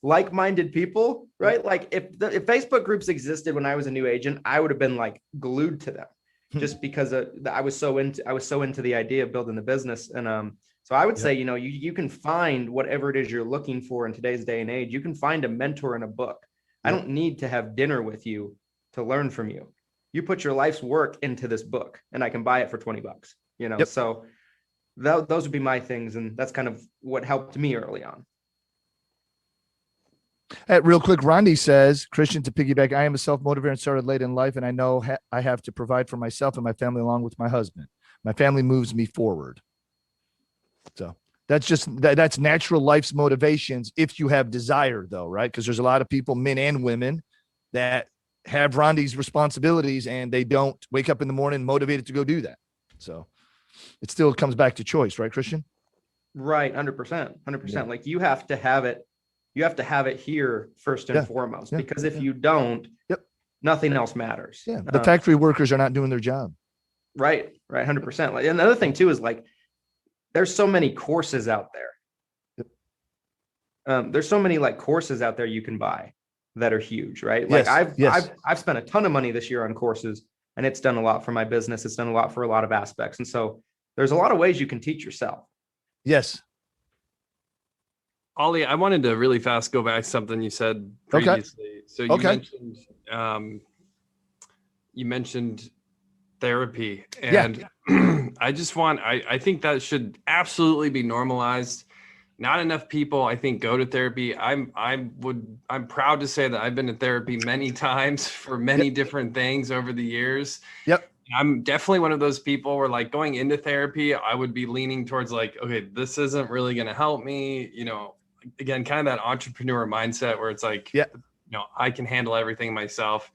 like-minded people, right? Like if Facebook groups existed when I was a new agent, I would have been like glued to them just because I was so into the idea of building the business. And so I would say, you can find whatever it is you're looking for in today's day and age. You can find a mentor in a book. I don't need to have dinner with you to learn from you. You put your life's work into this book, and I can buy it for $20, So those would be my things. And that's kind of what helped me early on. Real quick, Rondi says, Christian, to piggyback, I am a self-motivator and started late in life, and I know I have to provide for myself and my family along with my husband. My family moves me forward. So that's natural life's motivations if you have desire, though, right? Because there's a lot of people, men and women, that have Rondi's responsibilities and they don't wake up in the morning motivated to go do that. So it still comes back to choice, right, Christian? Right. 100%. Yeah. Like you have to have it here first and foremost, because if you don't, nothing else matters. Yeah. The factory workers are not doing their job. Right. 100%. Like, another thing too, is like, there's so many courses out there. There's so many like courses out there you can buy that are huge, right? Like I've spent a ton of money this year on courses, and it's done a lot for my business. It's done a lot for a lot of aspects. And so there's a lot of ways you can teach yourself. Yes. Ollie, I wanted to really fast go back to something you said previously. Okay. So you mentioned therapy, and I think that should absolutely be normalized. Not enough people, I think, go to therapy. I'm proud to say that I've been to therapy many times for many different things over the years. Yep. I'm definitely one of those people where, like, going into therapy, I would be leaning towards like, okay, this isn't really going to help me. Again, kind of that entrepreneur mindset where it's like, I can handle everything myself.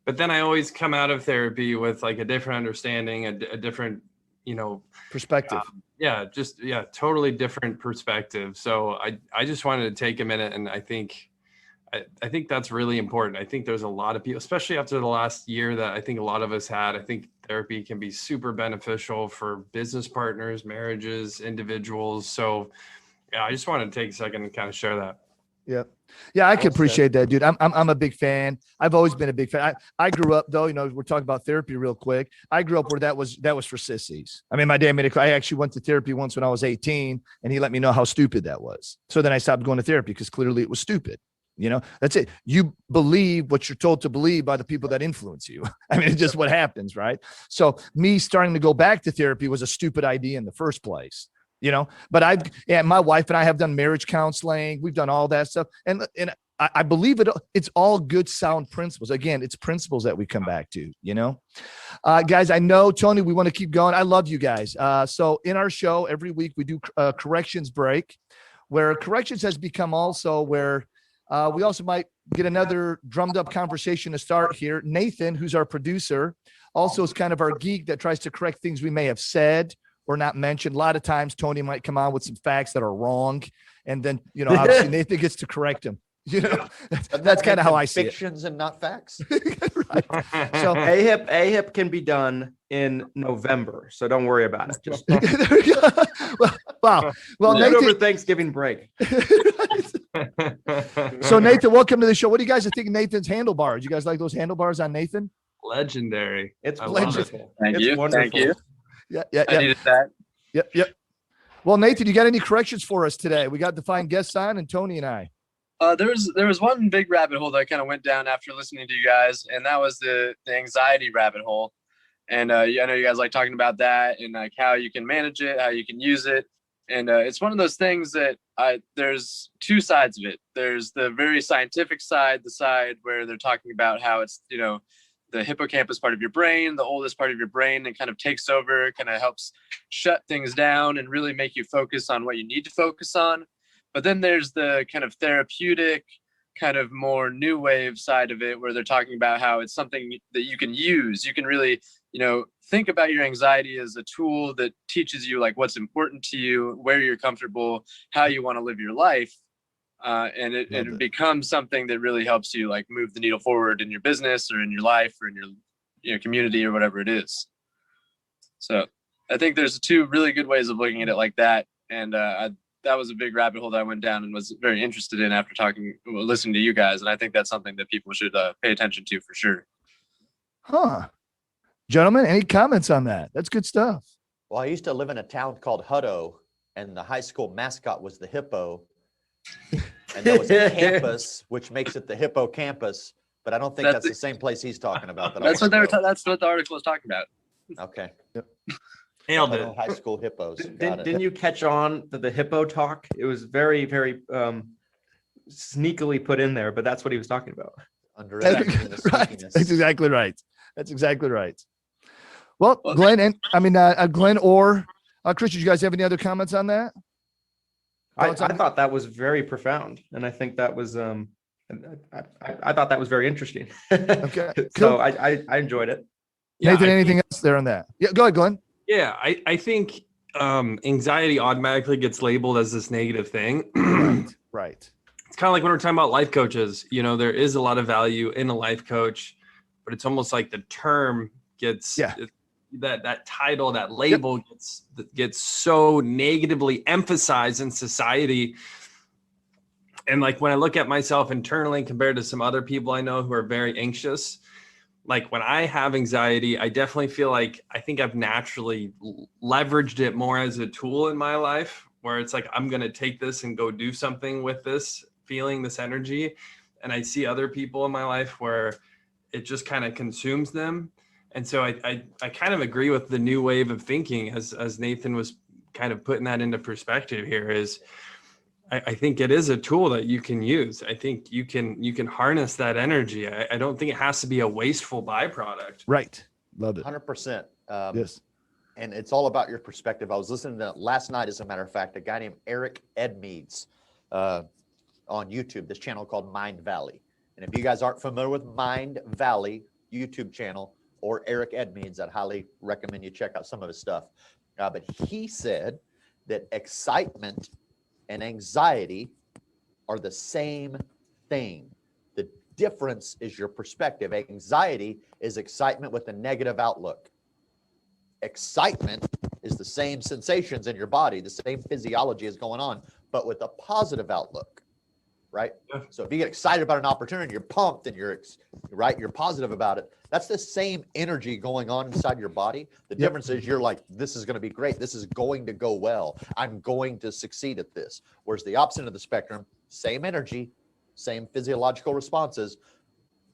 But then I always come out of therapy with like a different understanding, a different, perspective. Totally different perspective. So I just wanted to take a minute, and I think that's really important. I think there's a lot of people, especially after the last year that I think a lot of us had. I think therapy can be super beneficial for business partners, marriages, individuals. So I just wanted to take a second and kind of share that. Yeah, I can appreciate that, dude. I'm a big fan. I've always been a big fan. I grew up, though, we're talking about therapy real quick. I grew up where that was for sissies. I mean, my dad I actually went to therapy once when I was 18, and he let me know how stupid that was. So then I stopped going to therapy because clearly it was stupid. That's it. You believe what you're told to believe by the people that influence you. I mean, it's just what happens, right? So me starting to go back to therapy was a stupid idea in the first place. But my wife and I have done marriage counseling. We've done all that stuff. And I believe it's all good, sound principles. Again, it's principles that we come back to, guys. I know, Tony, we want to keep going. I love you guys. So in our show, every week we do a corrections break, where corrections has become also where We also might get another drummed up conversation to start here. Nathan, who's our producer, also is kind of our geek that tries to correct things we may have said or not mentioned. A lot of times Tony might come on with some facts that are wrong. And then, obviously Nathan gets to correct him. That's kind of how I see it. Fictions and not facts. Right. So AHIP can be done in November, so don't worry about it. Just there we go. Well, over Nathan, Thanksgiving break. So Nathan, welcome to the show. What do you guys think of Nathan's handlebars? You guys like those handlebars on Nathan? Legendary. It's I love wonderful. it. Thank It's you. wonderful. Thank you. Yeah. I needed that. Yep. Well, Nathan, you got any corrections for us today? We got the fine guests on, and Tony and I. There was one big rabbit hole that I kind of went down after listening to you guys, and that was the anxiety rabbit hole. And I know you guys like talking about that and like how you can manage it, how you can use it. And it's one of those things that there's two sides of it. There's the very scientific side, the side where they're talking about how it's, the hippocampus part of your brain, the oldest part of your brain, and kind of takes over, kind of helps shut things down and really make you focus on what you need to focus on. But then there's the kind of therapeutic, kind of more new wave side of it, where they're talking about how it's something that you can use. You can really, think about your anxiety as a tool that teaches you like what's important to you, where you're comfortable, how you want to live your life. And it becomes something that really helps you like move the needle forward in your business or in your life or in your community or whatever it is. So I think there's two really good ways of looking at it like that. And that was a big rabbit hole that I went down and was very interested in after listening to you guys. And I think that's something that people should pay attention to for sure. Huh. Gentlemen, any comments on that? That's good stuff. Well, I used to live in a town called Hutto, and the high school mascot was the hippo. And there was a campus, which makes it the hippocampus, but I don't think that's the same place he's talking about. That's what that's what the article was talking about. Okay. Yep. Nailed Hutto it. High school hippos. Didn't you catch on to the hippo talk? It was very, very sneakily put in there, but that's what he was talking about. Underestimating the Right. sneakiness. That's exactly right. Well, Glenn, Glenn or Chris, did you guys have any other comments on that? I thought that was very profound, and I think that was I thought that was very interesting. Okay, So cool. I enjoyed it. Nathan, anything else there on that? Yeah, go ahead, Glenn. Yeah, I think anxiety automatically gets labeled as this negative thing. Right. It's kind of like when we're talking about life coaches. There is a lot of value in a life coach, but it's almost like the term gets that title, that label gets so negatively emphasized in society. And like when I look at myself internally compared to some other people I know who are very anxious, like when I have anxiety, I definitely feel like I think I've naturally leveraged it more as a tool in my life, where it's like, I'm going to take this and go do something with this feeling, this energy. And I see other people in my life where it just kind of consumes them. And so I kind of agree with the new wave of thinking as Nathan was kind of putting that into perspective here is I think it is a tool that you can use. I think you can harness that energy. I don't think it has to be a wasteful byproduct. Right. Love it. 100%. Yes. And it's all about your perspective. I was listening to last night, as a matter of fact, a guy named Eric Edmeades on YouTube, this channel called Mind Valley. And if you guys aren't familiar with Mind Valley YouTube channel or Eric Edmeades, I'd highly recommend you check out some of his stuff. But he said that excitement and anxiety are the same thing. The difference is your perspective. Anxiety is excitement with a negative outlook. Excitement is the same sensations in your body, the same physiology is going on, but with a positive outlook, right? Yeah. So if you get excited about an opportunity, you're pumped and you're positive about it. That's the same energy going on inside your body. The difference is you're like, this is going to be great. This is going to go well. I'm going to succeed at this. Whereas the opposite of the spectrum, same energy, same physiological responses.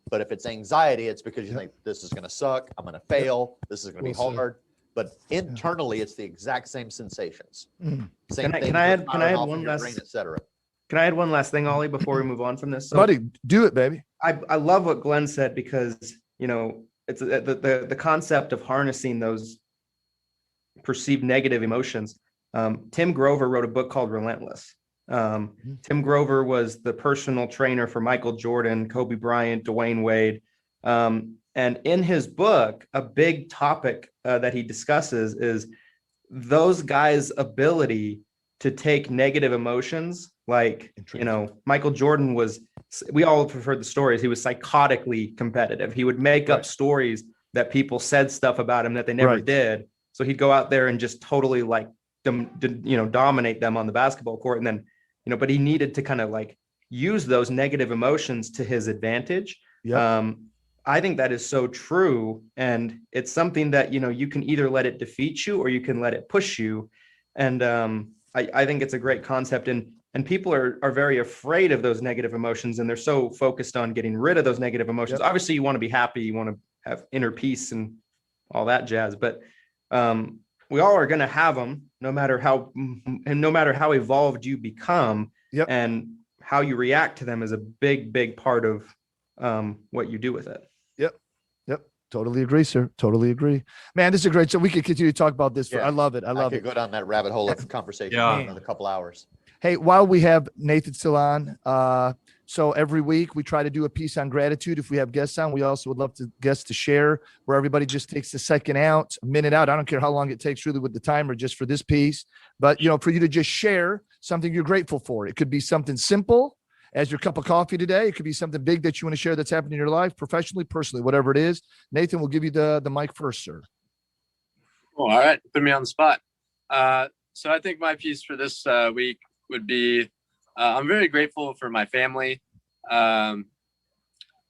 But if it's anxiety, it's because you think this is going to suck. I'm going to fail. This is going to be hard. But internally, it's the exact same sensations. Same thing. Can I add one last, brain, et cetera. Can I add one last thing, Ollie, before we move on from this? So Buddy, do it, baby. I love what Glenn said, because it's the concept of harnessing those perceived negative emotions. Tim Grover wrote a book called Relentless, Tim Grover was the personal trainer for Michael Jordan, Kobe Bryant, Dwayne Wade. And in his book, a big topic that he discusses is those guys' ability to take negative emotions. Like, Michael Jordan we all have heard the stories. He was psychotically competitive. He would make up stories that people said stuff about him that they never did. So he'd go out there and just totally like, dominate them on the basketball court. And then, but he needed to kind of like use those negative emotions to his advantage. Yep. I think that is so true. And it's something that, you can either let it defeat you or you can let it push you. And I think it's a great concept. And people are very afraid of those negative emotions. And they're so focused on getting rid of those negative emotions. Yep. Obviously, you want to be happy. You want to have inner peace and all that jazz. But we all are going to have them no matter how evolved you become. Yep. And how you react to them is a big, big part of what you do with it. Yep. Totally agree, sir. Totally agree. Man, this is a great show. We could continue to talk about this. I love it. I could go down that rabbit hole of conversation for another couple hours. Hey, while we have Nathan still on, so every week we try to do a piece on gratitude. If we have guests on, we also would love guests to share, where everybody just takes a minute out. I don't care how long it takes really with the timer just for this piece, but for you to just share something you're grateful for. It could be something simple as your cup of coffee today. It could be something big that you want to share that's happened in your life, professionally, personally, whatever it is. Nathan, we'll give you the mic first, sir. Oh, all right. Put me on the spot. So I think my piece for this week would be, I'm very grateful for my family. I've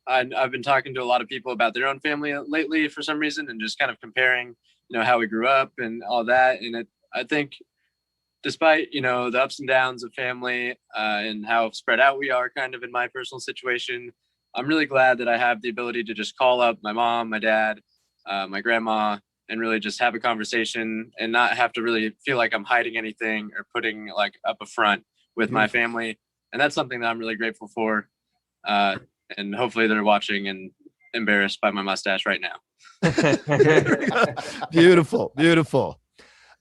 been talking to a lot of people about their own family lately for some reason, and just kind of comparing, how we grew up and all that. And I think despite, the ups and downs of family and how spread out we are kind of in my personal situation, I'm really glad that I have the ability to just call up my mom, my dad, my grandma, and really just have a conversation and not have to really feel like I'm hiding anything or putting like up a front with my family. And that's something that I'm really grateful for. And hopefully they're watching and embarrassed by my mustache right now. Beautiful. Beautiful.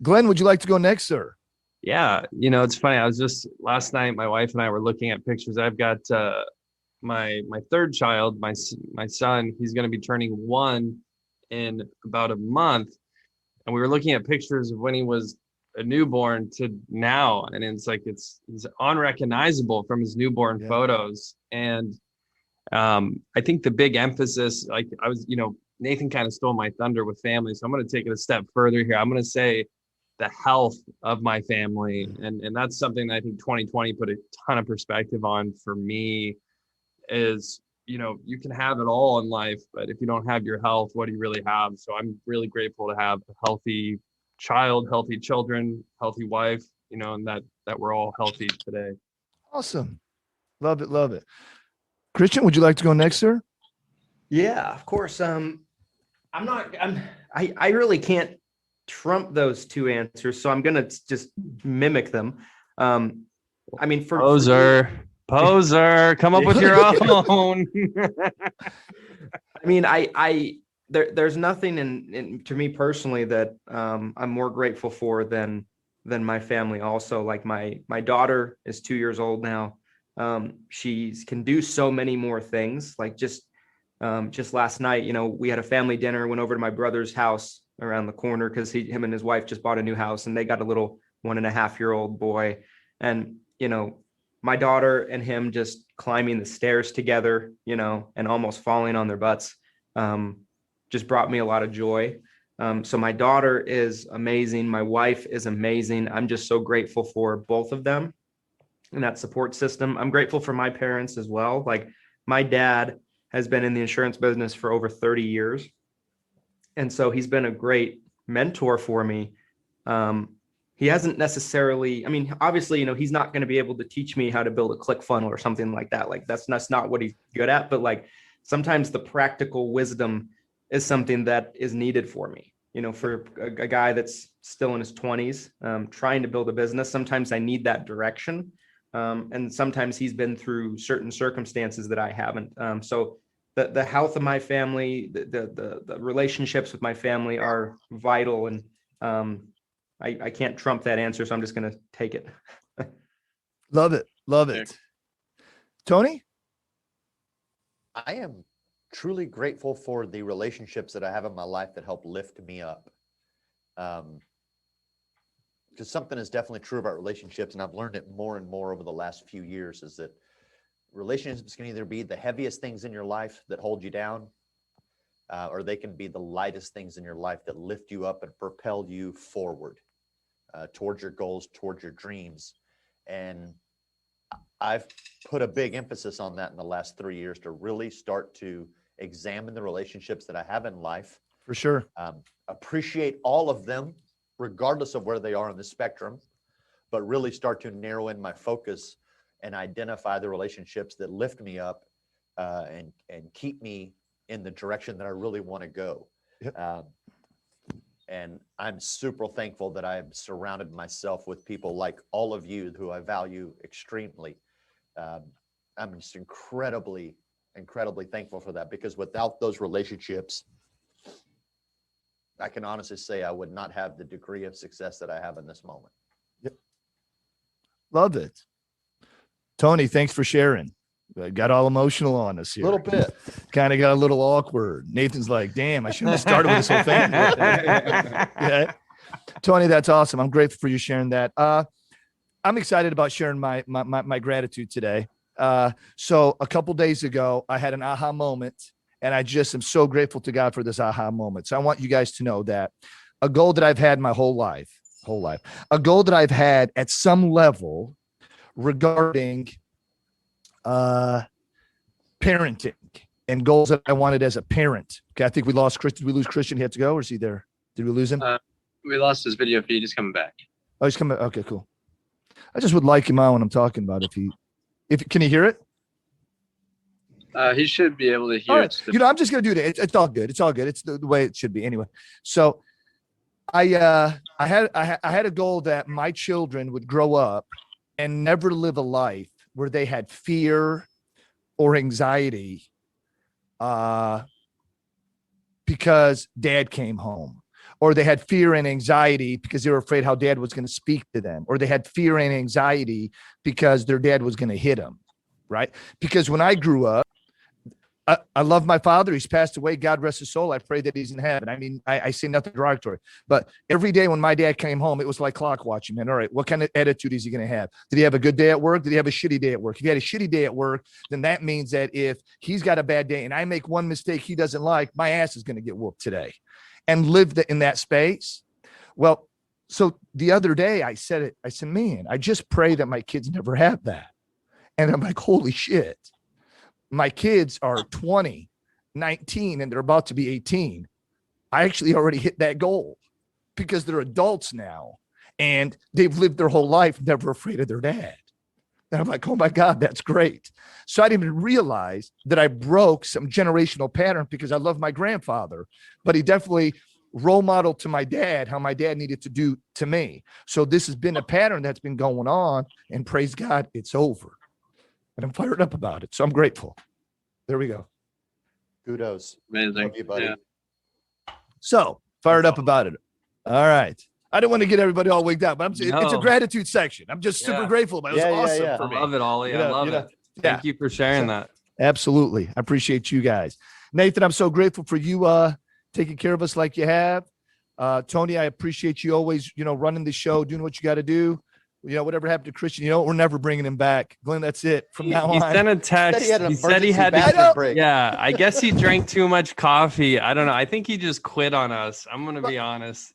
Glenn, would you like to go next, sir? Yeah. It's funny. I was just last night, my wife and I were looking at pictures. I've got my third child, my son. He's going to be turning 1 in about a month. And we were looking at pictures of when he was a newborn to now. And it's like, he's unrecognizable from his newborn photos. And I think the big emphasis, like Nathan kind of stole my thunder with family. So I'm going to take it a step further here. I'm going to say the health of my family. And that's something that I think 2020 put a ton of perspective on for me is, you can have it all in life, but if you don't have your health, what do you really have? So I'm really grateful to have a healthy child, healthy children, healthy wife, and that we're all healthy today. Awesome. Love it. Love it. Christian, would you like to go next, sir? Yeah, of course. I really can't trump those two answers, so I'm gonna just mimic them. Poser, come up with your own. There's nothing to me personally that I'm more grateful for than my family. Also, like my daughter is 2 years old now. She can do so many more things. Like just last night, we had a family dinner, went over to my brother's house around the corner because him and his wife just bought a new house, and they got a little 1.5-year-old boy. And, my daughter and him just climbing the stairs together, and almost falling on their butts, just brought me a lot of joy. So my daughter is amazing. My wife is amazing. I'm just so grateful for both of them and that support system. I'm grateful for my parents as well. Like my dad has been in the insurance business for over 30 years. And so he's been a great mentor for me. He hasn't necessarily, obviously, he's not going to be able to teach me how to build a click funnel or something like that. Like that's not what he's good at, but like sometimes the practical wisdom is something that is needed for me, for a guy that's still in his 20s, trying to build a business. Sometimes I need that direction. And sometimes he's been through certain circumstances that I haven't. So the health of my family, the relationships with my family are vital. And I can't trump that answer, so I'm just going to take it. Love it. Love it. Tony? I am truly grateful for the relationships that I have in my life that help lift me up. Because something is definitely true about relationships, and I've learned it more and more over the last few years, is that relationships can either be the heaviest things in your life that hold you down, or they can be the lightest things in your life that lift you up and propel you forward towards your goals, towards your dreams. And I've put a big emphasis on that in the last 3 years to really start to examine the relationships that I have in life. For sure. Appreciate all of them, regardless of where they are on the spectrum, but really start to narrow in my focus and identify the relationships that lift me up and keep me in the direction that I really want to go. Yep. And I'm super thankful that I've surrounded myself with people like all of you who I value extremely. I'm just incredibly thankful for that, because without those relationships, I can honestly say I would not have the degree of success that I have in this moment. Yep. Love it. Tony, thanks for sharing. Got all emotional on us here. A little bit. Kind of got a little awkward. Nathan's like, damn, I shouldn't have started with this whole thing. Yeah. Tony, that's awesome. I'm grateful for you sharing that. I'm excited about sharing my gratitude today. So a couple days ago, I had an aha moment, and I just am so grateful to God for this aha moment. So I want you guys to know that a goal that I've had my whole life, a goal that I've had at some level regarding parenting and goals that I wanted as a parent. Okay, I think we lost Christian. Did we lose Christian? He had to go, or is he there? Did we lose him? We lost his video feed. He's coming back. Oh, he's coming. Okay, cool. I just would like him out when I'm talking about if can you hear it? He should be able to hear All right. it. I'm just gonna do it. It's all good. It's all good. It's the way it should be anyway. So I had a goal that my children would grow up and never live a life where they had fear or anxiety because dad came home, or they had fear and anxiety because they were afraid how dad was going to speak to them, or they had fear and anxiety because their dad was going to hit them, right? Because when I grew up, I love my father. He's passed away. God rest his soul. I pray that he's in heaven. I mean, I say nothing derogatory, but every day when my dad came home, it was like clock watching, man. All right, what kind of attitude is he going to have? Did he have a good day at work? Did he have a shitty day at work? If he had a shitty day at work, then that means that if he's got a bad day and I make one mistake he doesn't like, my ass is going to get whooped today. And live in that space. Well, so the other day I said, man, I just pray that my kids never have that. And I'm like, holy shit. My kids are 20, 19, and they're about to be 18. I actually already hit that goal because they're adults now and they've lived their whole life never afraid of their dad. And I'm like, oh my God, that's great. So I didn't even realize that I broke some generational pattern because I love my grandfather, but he definitely role modeled to my dad how my dad needed to do to me. So this has been a pattern that's been going on, and praise God, it's over. And I'm fired up about it. So I'm grateful. There we go. Kudos. Amazing. Love you, buddy. Yeah. So fired up about it. All right. I don't want to get everybody all wigged out, but it's a gratitude section. I'm just super grateful. It was awesome for me. I love it, Ollie. I love it. Thank you for sharing that. Absolutely. I appreciate you guys. Nathan, I'm so grateful for you taking care of us like you have. Tony, I appreciate you always, running the show, doing what you got to do. Whatever happened to Christian, we're never bringing him back. Glenn, that's it. From now on. He sent a text. He said he had break. Yeah, I guess he drank too much coffee. I don't know. I think he just quit on us. I'm going to be honest.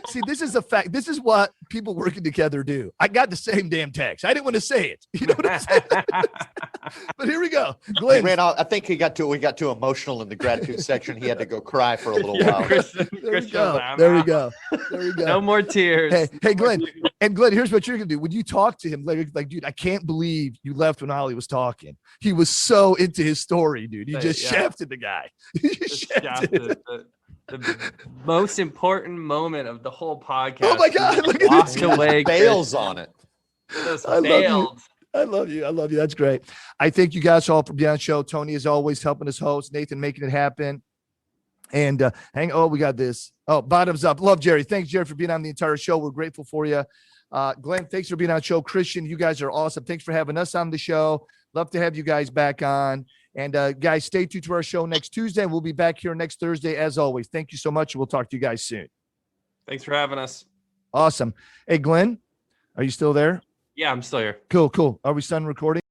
See, this is a fact. This is what people working together do. I got the same damn text. I didn't want to say it. You know what I'm saying? But here we go. Glenn. I think we got too emotional in the gratitude section. He had to go cry for a little while. There we go. No more tears. Hey, Glenn. And Glenn, here's what you're going to do. When you talk to him later, like, dude, I can't believe you left when Ollie was talking. He was so into his story, dude. You just shafted the guy. The most important moment of the whole podcast. Oh my God. Look at walked away. Bails on it. Just I bailed. love you. That's great. I thank you guys all for being on the show. Tony is always helping us host. Nathan making it happen. And we got this. Oh, bottoms up. Love Jerry. Thanks, Jerry, for being on the entire show. We're grateful for you. Glenn, thanks for being on the show. Christian, you guys are awesome. Thanks for having us on the show. Love to have you guys back on. And guys, stay tuned to our show next Tuesday. We'll be back here next Thursday as always. Thank you so much. We'll talk to you guys soon. Thanks for having us. Awesome. Hey, Glenn, are you still there? Yeah, I'm still here. Cool. Are we done recording?